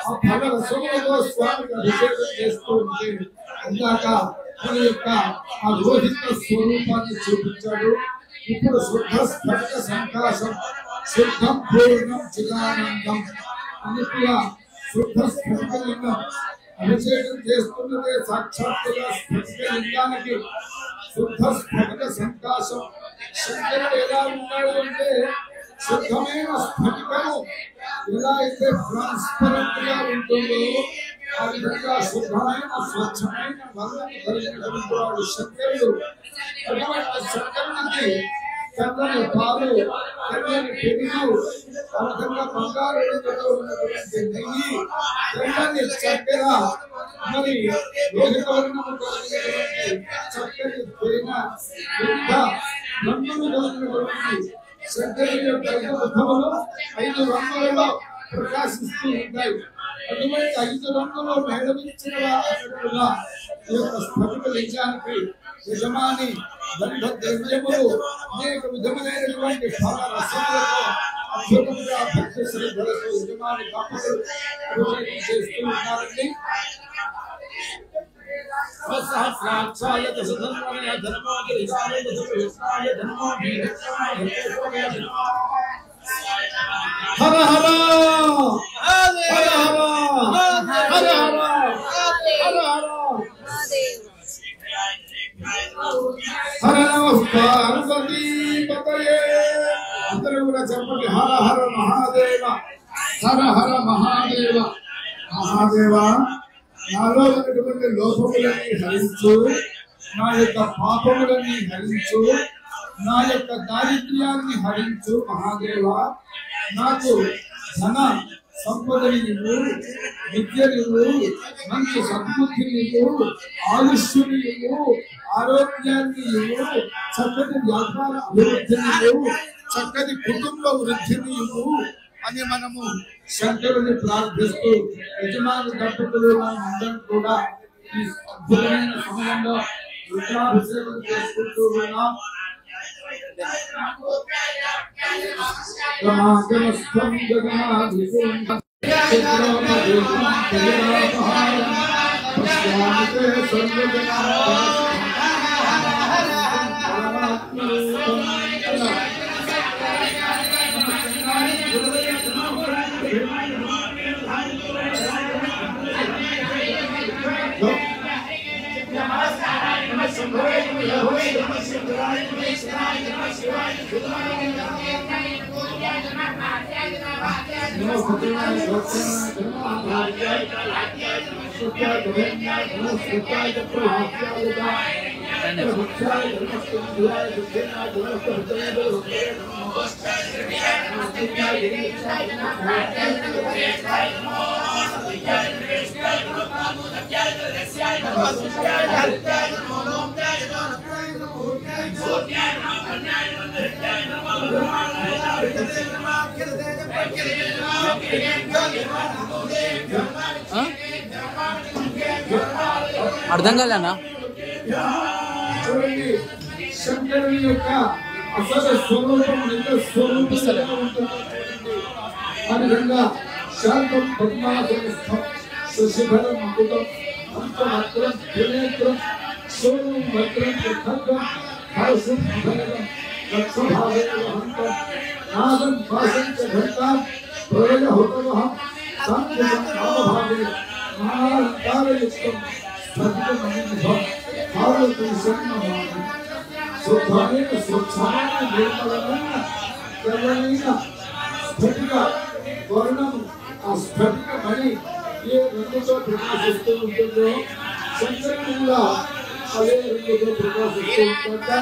ఆ ఫల రసములతో స్వామికి అభిషేకం చేస్తూ ఉంటే ఇందాక తన యొక్క ఆ రోహిత స్వరూపాన్ని చూపించాడు. ఇప్పుడు శుద్ధ స్ఫటిక సంకాశం, శుద్ధం పూర్ణం చిదానందం అన్నట్టుగా శుద్ధ స్ఫటిక లింగం అభిషేకం చేస్తున్నదే సాక్షాత్తుగా స్ఫటిక లింగానికి శుద్ధ స్ఫటిక సంకాశం. శంకరుడు ఎలా ఉన్నాడు అంటే శుద్ధమైన స్ఫటికము ఎలా అయితే ట్రాన్స్పరెంట్ గా ఉంటుందో ఆ విధంగా శుద్ధమైన స్వచ్ఛమైన వర్ణము కలిగినటువంటి వాడు శంకరుడు. అటువంటి శంకరునికి తెల్లని పాలు, తెల్లని పెరుగు, ఆ విధంగా బంగారు ఉన్నటువంటి నెయ్యి, తెల్లని చక్కెర, మరి రోహిత వర్ణము కలిగినటువంటి చక్కని తేనె, ఇంకా రంగులు కలిగినటువంటి శంకరుని యొక్క ముఖములు 5 రంగులలో ప్రకాశిస్తూ ఉంటాయి. అటువంటి 5 రంగులు మేళవించిన వారుగా ఈ యొక్క స్ఫటిక లింగానికి యజమాని దండ ద్రవ్యములు అనేక విధములైనటువంటి ఫల రసములతో అద్భుతంగా భక్తి శ్రద్ధలతో యజమాని దంపతులు అభిషేకం చేస్తూ ఉన్నారండి. సహస్రాక్షాయ దశధన్వనయ ధర్మోదరికాయ దశవిష్ణాయ ధర్మో వీరక్షణాయ హర హర హర హర హర హర హర నమః పార్వతీ పతయే. అందరూ కూడా చెప్పండి హర హర మహాదేవ, హర హర మహాదేవ. మహాదేవ నాలో ఉన్నటువంటి లోపములన్నీ హరించు, నా యొక్క పాపములన్నీ హరించు, నా యొక్క దారిద్ర్యాన్ని హరించు. మహాదేవ నాకు ధన సంపదని ఇవ్వు, విద్యని ఇవ్వు, మంచి సద్బుద్ధిని ఇవ్వు, ఆయుష్యుని ఇవ్వు, ఆరోగ్యాన్ని ఇవ్వు, చక్కటి వ్యాపార అభివృద్ధిని ఇవ్వు, చక్కటి కుటుంబ వృద్ధిని ఇవ్వు అని మనము శంకరుని ప్రార్థిస్తూ యజమాని దంపతులు అందరం కూడా ఈ అద్భుతమైన సమయంలో రుద్రాభిషేకం చేసుకుంటూ ఉన్నాం. అర్థం కాలేనా? శంకరుని యొక్క అసలు స్వరూపం నిజ స్వరూపం ఆ విధంగా శాంతం పద్మాసనస్థం శశిభరం అద్భుతం పంచభద్రం త్రినేత్రం సోమం భద్రం ఖడ్గం హరసం భరతం లక్షభాగం నాదం భాసం చ ఘంటాం ప్రళయ హుతమహం సంకృతం నామభాగే మహాలంకారయుక్తం స్ఫటికమణినిభం భారతం శర్మమానం శుద్ధమైన స్వచ్ఛమైన నిర్మలమైన తెల్లమైన స్ఫటిక వర్ణము ఆ స్ఫటిక మణి ఏ రంగుతో ప్రకాశిస్తూ ఉంటుందో చంద్రుడు కూడా అదే రంగుతో ప్రకాశిస్తూ ఉంటా.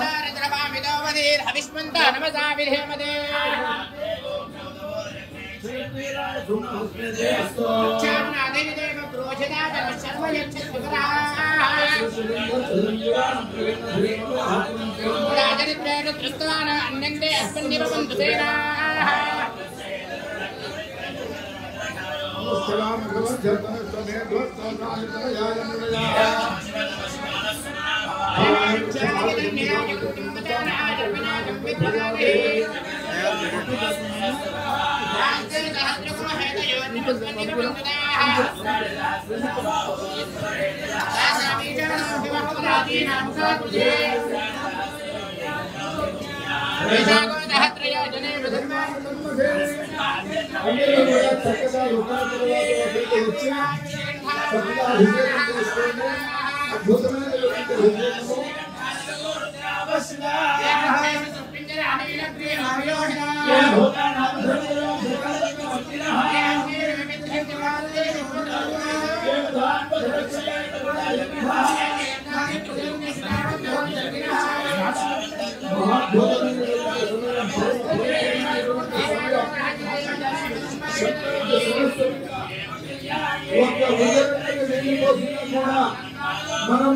మనం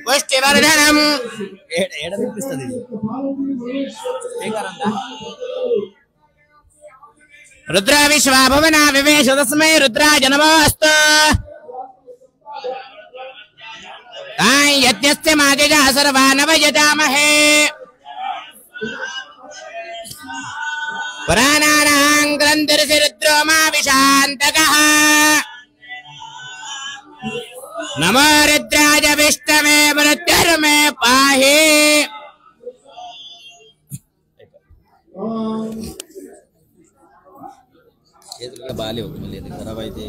పుష్టివర్ధనం రుద్ర విశ్వభువన వివేశ తస్మై రుద్రాయ నమోస్తు యజ్ఞస్య మాజజా సర్వానవ యజామహే పురాణానాం గ్రంథర్షి రుద్రో మా విశాంతకః నమో రుద్రాయ విష్ణవే మృత్యుర్మే పాహి చేతులుగా బాలే ఒక మళ్ళీ ఖరాబ్ అయితే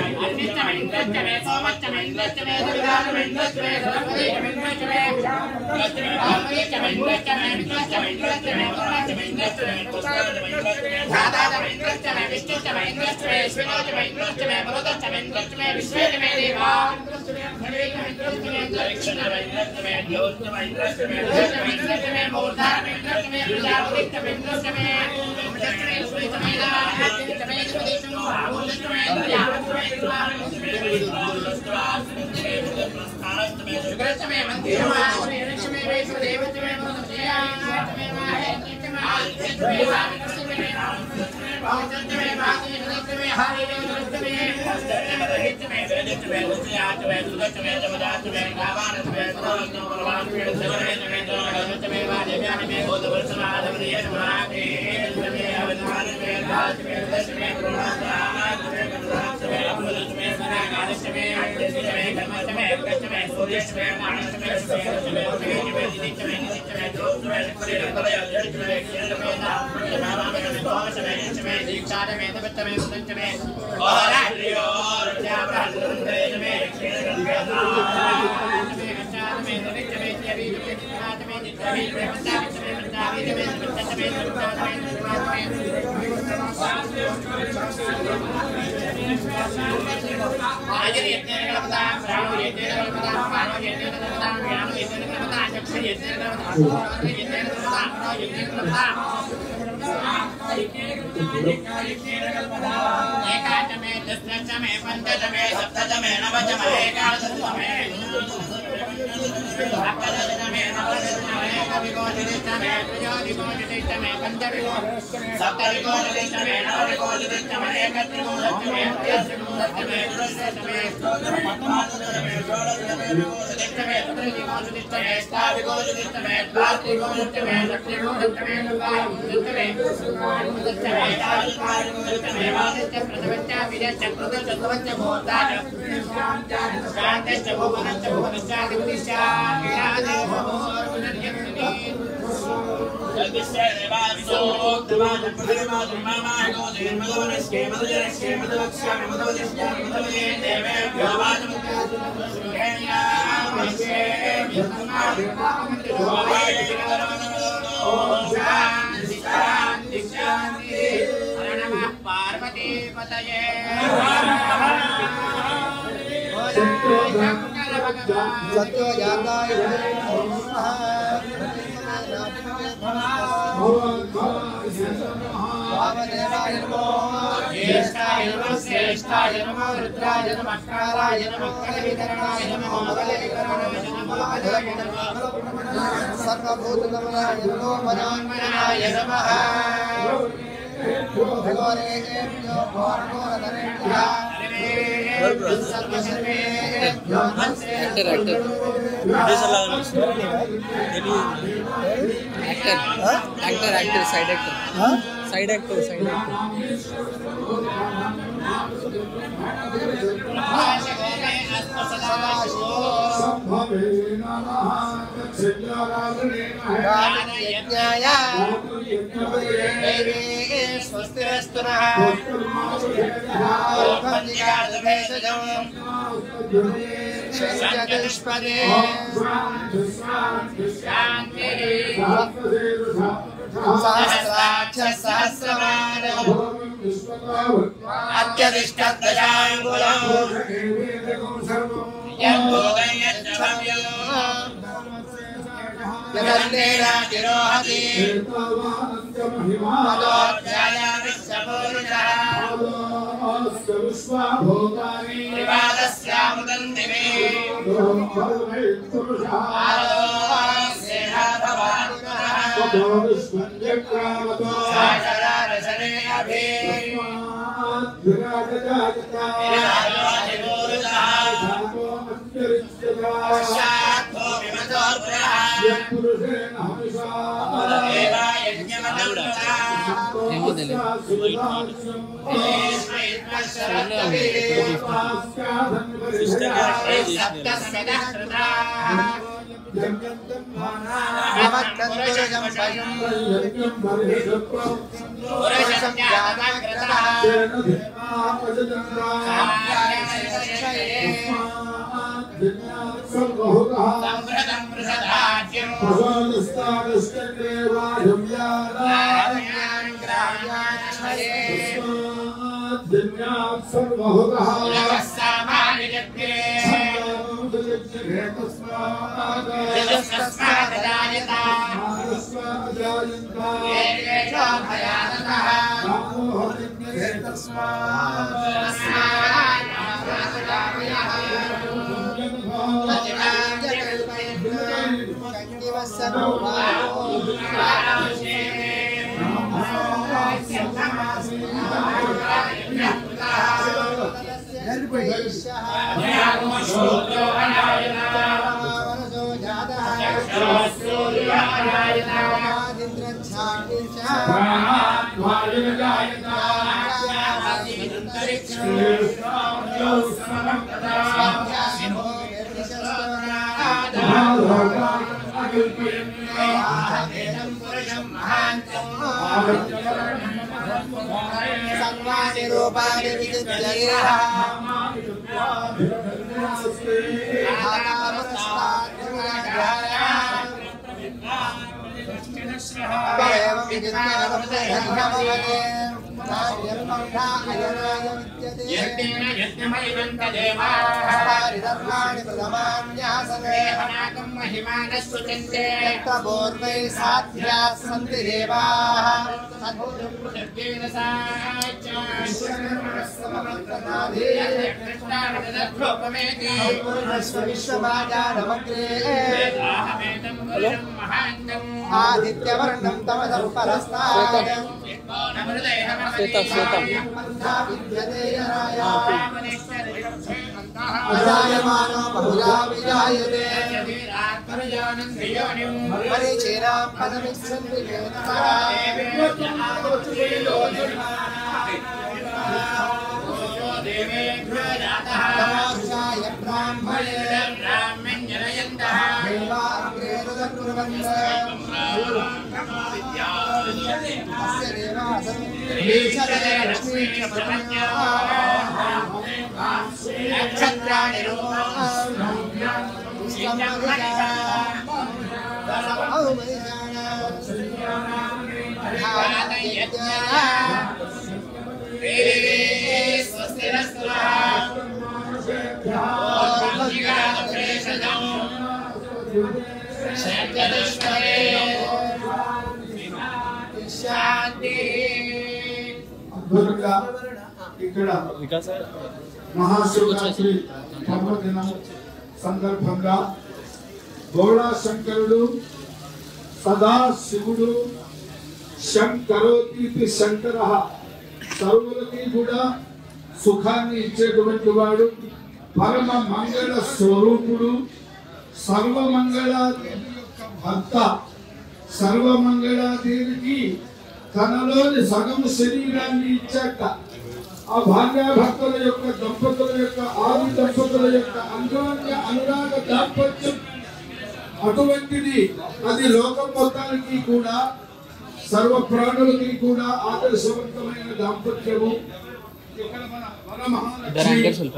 Thank you. Purush आदित्यवर्णं तमसः परस्तात् अजायमानो बहुधा विजायते परिचेरां पदमिच्छन्ति तमोक्षाय ब्राह्मण्यनयन्तः देवाग्रे అద్భుతంగా ఇక్కడ మహాశివరాత్రి పర్వదినం సందర్భంగా గౌడా శంకరుడు సదా శివుడు శంకరోతి శంకర సర్వులకి కూడా సుఖాన్ని ఇచ్చేటువంటి వాడు, పరమ మంగళ స్వరూపుడు, సర్వమంగళాదేవి యొక్క భర్త. సర్వమంగళాదేవికి తనలోని సగం శరీరాన్ని ఇచ్చాక ఆ భార్యాభర్తల యొక్క దంపతుల యొక్క ఆది దంపతుల యొక్క అన్యోన్య అనురాగ దాంపత్యం అటువంటిది. అది లోకం మొత్తానికి కూడా సర్వ ప్రాణులకి కూడా ఆదర్శవంతమైన దాంపత్యము. ఇక్కడ మన వరమహాలక్ష్మి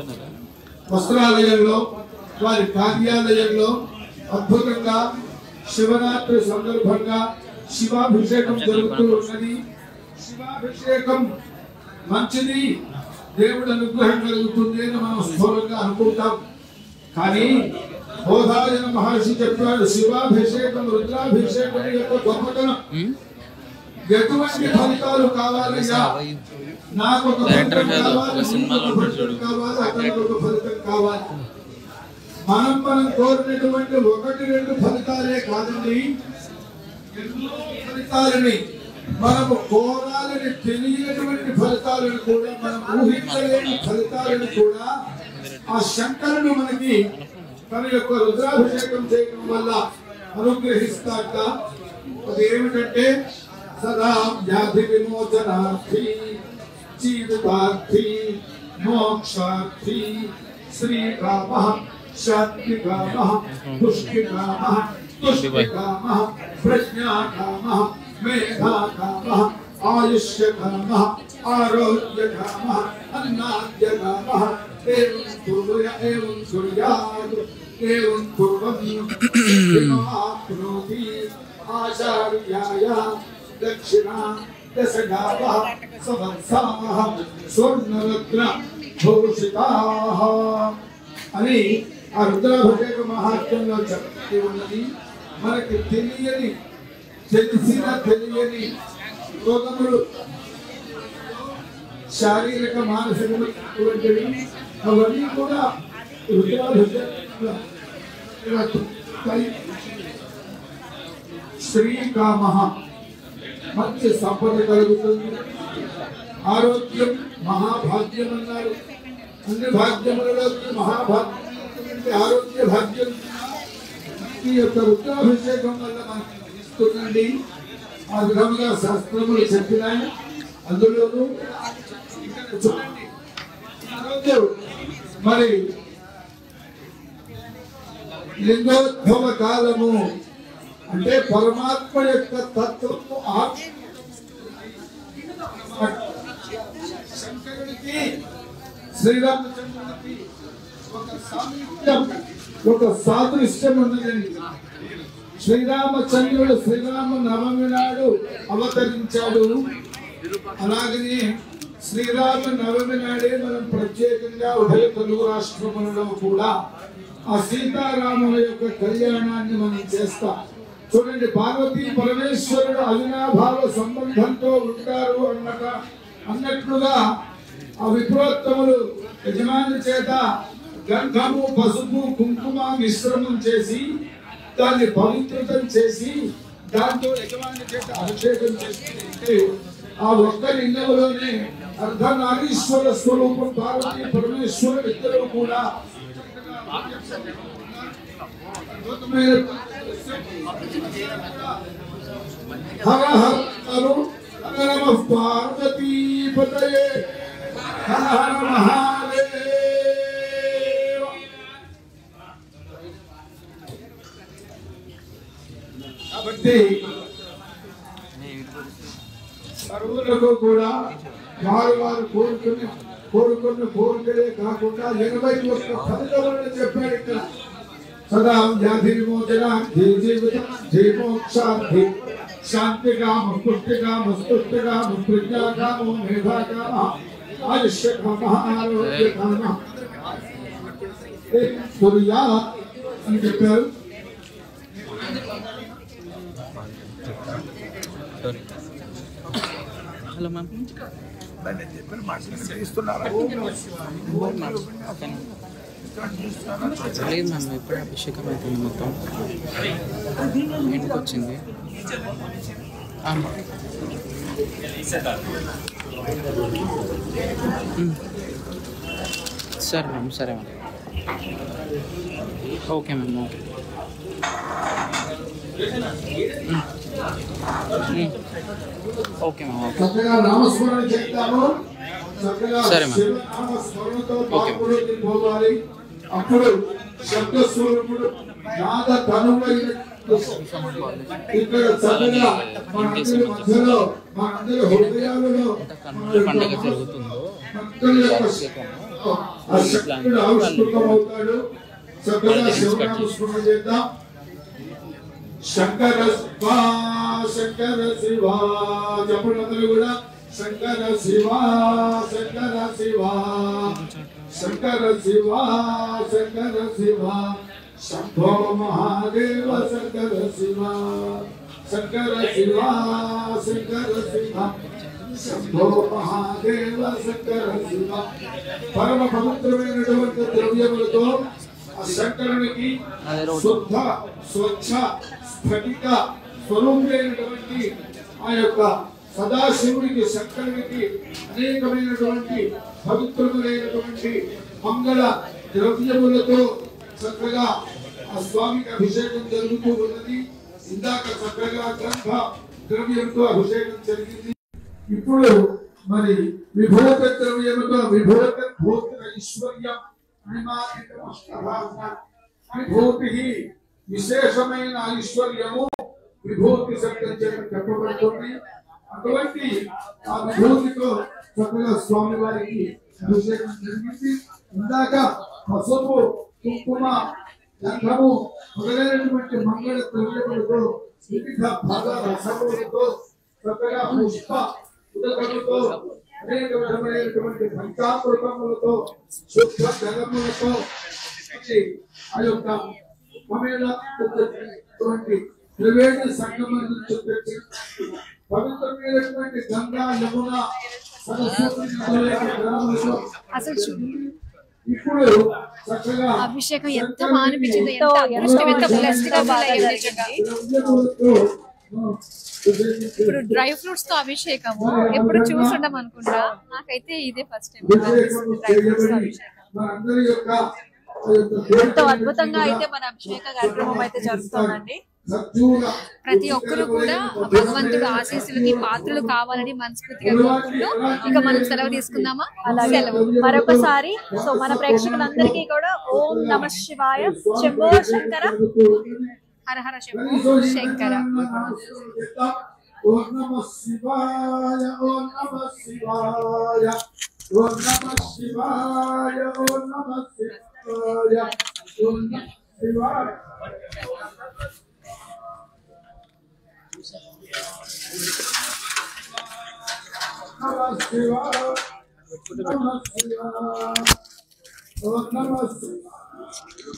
వస్త్రాలయంలో వారి కార్యాలయంలో అద్భుతంగా శివరాత్రి సందర్భంగా శివాభిషేకం జరుగుతూ ఉన్నది. శివాభిషేకం మంచిది, దేవుడి అనుగ్రహం కలుగుతుంది అని మనం స్థూలంగా అనుకుంటాం. కానీ బోధాయన మహర్షి చెప్పాడు, శివాభిషేకం రుద్రాభిషేకం యొక్క గొప్పతనం. ఎటువంటి ఫలితాలు కావాలయ్యా, నాకు ఒక ఫలితం కావాలి, అతనికి ఒక ఫలితం కావాలి. మనం కోరినటువంటి 1-2 ఫలితాలే కాదండి, ఎన్నో ఫలితాలని మనము కోరాలని తెలియనటువంటి ఫలితాలను కూడా, మనం ఊహించలేని ఫలితాలను కూడా ఆ శంకరుడు మనకి తన యొక్క రుద్రాభిషేకం చేయడం వల్ల అనుగ్రహిస్తాక. అదేమిటంటే సదా వ్యాధి విమోచనార్థి, జీవితార్థి, మోక్షార్థి, శ్రీకామః, శాంతికామః, పుష్టికామః, తుష్టికామః, ప్రజ్ఞాకామః, మేధాకామః, आयुष्यकामः आरोग्यकामः अन्नाद्यकामः एवं कुर्वय एवं कुर्यात् एवं कुर्वन् आप्नोति आचार्याय दक्षिणा दशगावः समर्थाः स्वर्णरत्न భూషితాః అని ఆ రుద్రాభిషేక మహాత్మ్యంలో చెప్పి ఉన్నది. మనకి తెలియని రోగములు శారీరక మానసికమైనటువంటివి అవన్నీ కూడా రుద్రాభిషేకంలో శ్రీకామ మంచి సంపద కలుగుతుంది. ఆరోగ్యం మహాభాగ్యం అన్నారు. అన్ని భాగ్యములలోకి మహాభాగ్యం ఆరోగ్య భాగ్యం ఈ యొక్క రుద్రాభిషేకం వల్ల మనకు ఇస్తుందండి. ఆ విధంగా శాస్త్రములు చెప్పినాయి. అందులోనూ చూడండి ఈరోజు మరి లింగోద్భవ కాలము అంటే పరమాత్మ యొక్క తత్వము శంకరుడికి శ్రీరామచంద్రుడికి ఒక సామీప్యం ఒక సాదృశ్యం ఉన్నదండి. శ్రీరామచంద్రుడు శ్రీరామ నవమి నాడు అవతరించాడు. అలాగనే శ్రీరామ నవమి నాడే మనం ప్రత్యేకంగా ఉభయ తెలుగు రాష్ట్రములలో కూడా ఆ సీతారాముల యొక్క కళ్యాణాన్ని మనం చేస్తాం. చూడండి, పార్వతీ పరమేశ్వరుడు అవినాభావ సంబంధంతో ఉంటారు అన్నట్లుగా ఆ విప్రోత్తములు యజమాని చేత గంధము పసుపు కుంకుమ మిశ్రమం చేసి దాన్ని పవిత్రతం చేసి దాంతో యజమాని చేత అభిషేకం చేస్తుంటే ఆ ఒక్క లింగంలోనే అర్ధనారీశ్వర స్వరూపం పార్వతీ పరమేశ్వరుడు ఇద్దరు కూడా హర హర నమః పార్వతీపతయే హర హర మహాదేవ. కాబట్టి సర్వులకు కూడా వారు కోరుకున్న కోరికలే కాకుండా 81 ఫలితాలను చెప్పాడు ఇక్కడ. సదా వ్యాధి విమోచనార్థి జీవోక్షార్థి శాంతికామ పుష్టికామ స్తుష్టికామ ప్రజ్ఞాకామో మేధాకామ ఆయుష్యకామ ఆరోగ్యకామ అని చెప్పారు. హలో మ్యామ్ లేదు మ్యామ్, ఇప్పుడు అభిషేకం అవుతుంది మొత్తం ఇంటికి వచ్చింది. సరే మ్యామ్, సరే ma'am, okay ma'am, okay okay ma'am, okay చక్కగా నామస్మరణ చేద్దాము. సరే మ్యామ్, నామస్మరణతో పాల్గొని పోవాలి. అప్పుడు శబ్ద స్వరూపుడు నాద తనువైన ఇక్కడ చక్కగా మనందరి మధ్యలో మనందరి హృదయాలలో పండుగ జరుగుతుందో ఆవిష్కృతమవుతాడు. చక్కగా శివనామస్మరణ చేద్దాం. శంకర శంకర శివ చెప్పండి కూడా. శంకర శివ శంకర శివ శంకర శివ శంకర శివ శంభో మహాదేవ శంకర శివ శంకర శివ శంకర శివ శంభో మహాదేవ శంకర శివ. పరమ పవిత్రమైనటువంటి ద్రవ్యములతో ఆ శంకరునికి శుద్ధ స్వచ్ఛ స్ఫటిక స్వరూపుడైనటువంటి ఆ యొక్క సదాశివుడికి శంకరునికి అనేకమైనటువంటి పవిత్రములైనటువంటి మంగళ ద్రవ్యములతో చక్కగా ఆ స్వామికి అభిషేకం జరుగుతూ ఉన్నది. ఇందాక చక్కగా గ్రంథ ద్రవ్యంతో అభిషేకం జరిగింది. ఇప్పుడు మరి విభూత ద్రవ్యముతో విభూత భూత ఐశ్వర్యం విభూతి విశేషమైన ఐశ్వర్యము విభూతి శబ్దం చెప్పబడుతుంది. అటువంటి ఆ విభూతితో చక్కగా స్వామి వారికి అభిషేకం జరిగింది. ఇందాక పసుపు, కుంకుమ, గంధము మొదలైనటువంటి మంగళ ద్రవ్యములతో వివిధ భాగ రసములతో చక్కగా పుష్ప ఉదకములతో అనేక విధమైనటువంటి పంచామృతములతో శుద్ధ జలములతో ఆ యొక్క త్రివేణి సంగమం నుంచి తెచ్చి పవిత్రమైనటువంటి గంగా యమున సరస్వతి గ్రామాలలో ఇప్పుడు చక్కగా అభిషేకం ఎంత బాగా అనిపించింది, ఎంత అదృష్టం, ఎంత బ్లెస్డ్ గా ఫీల్ అయ్యాం నిజంగా. ఇప్పుడు డ్రై ఫ్రూట్స్ తో అభిషేకము ఎప్పుడు చూసుండం అనుకుంటా, నాకైతే ఇదే ఫస్ట్ టైం అనిపిస్తుంది డ్రై ఫ్రూట్స్ తో అభిషేకం. ఎంతో అద్భుతంగా అయితే మన అభిషేక కార్యక్రమం అయితే జరుగుతుందండి. ప్రతి ఒక్కరు కూడా భగవంతుడు ఆశీస్సులకి పాత్రలు కావాలని మనస్ఫూర్తిగా కోరుకుంటూ ఇక మనం సెలవు తీసుకుందామా? అలాగే మరొకసారి సో మన ప్రేక్షకులందరికీ కూడా ఓం నమ శివాయ, శంభో శంకర, హర హర శంభో శంకర. ఓం నమ శివాయ, ఓం నమ శివాయ, ఓం నమ శివాయ, ఓం నమ శివాయ, ఓం నమ శివాయ. Namaste Shivaya. Namaste Shivaya. Namaste Shivaya.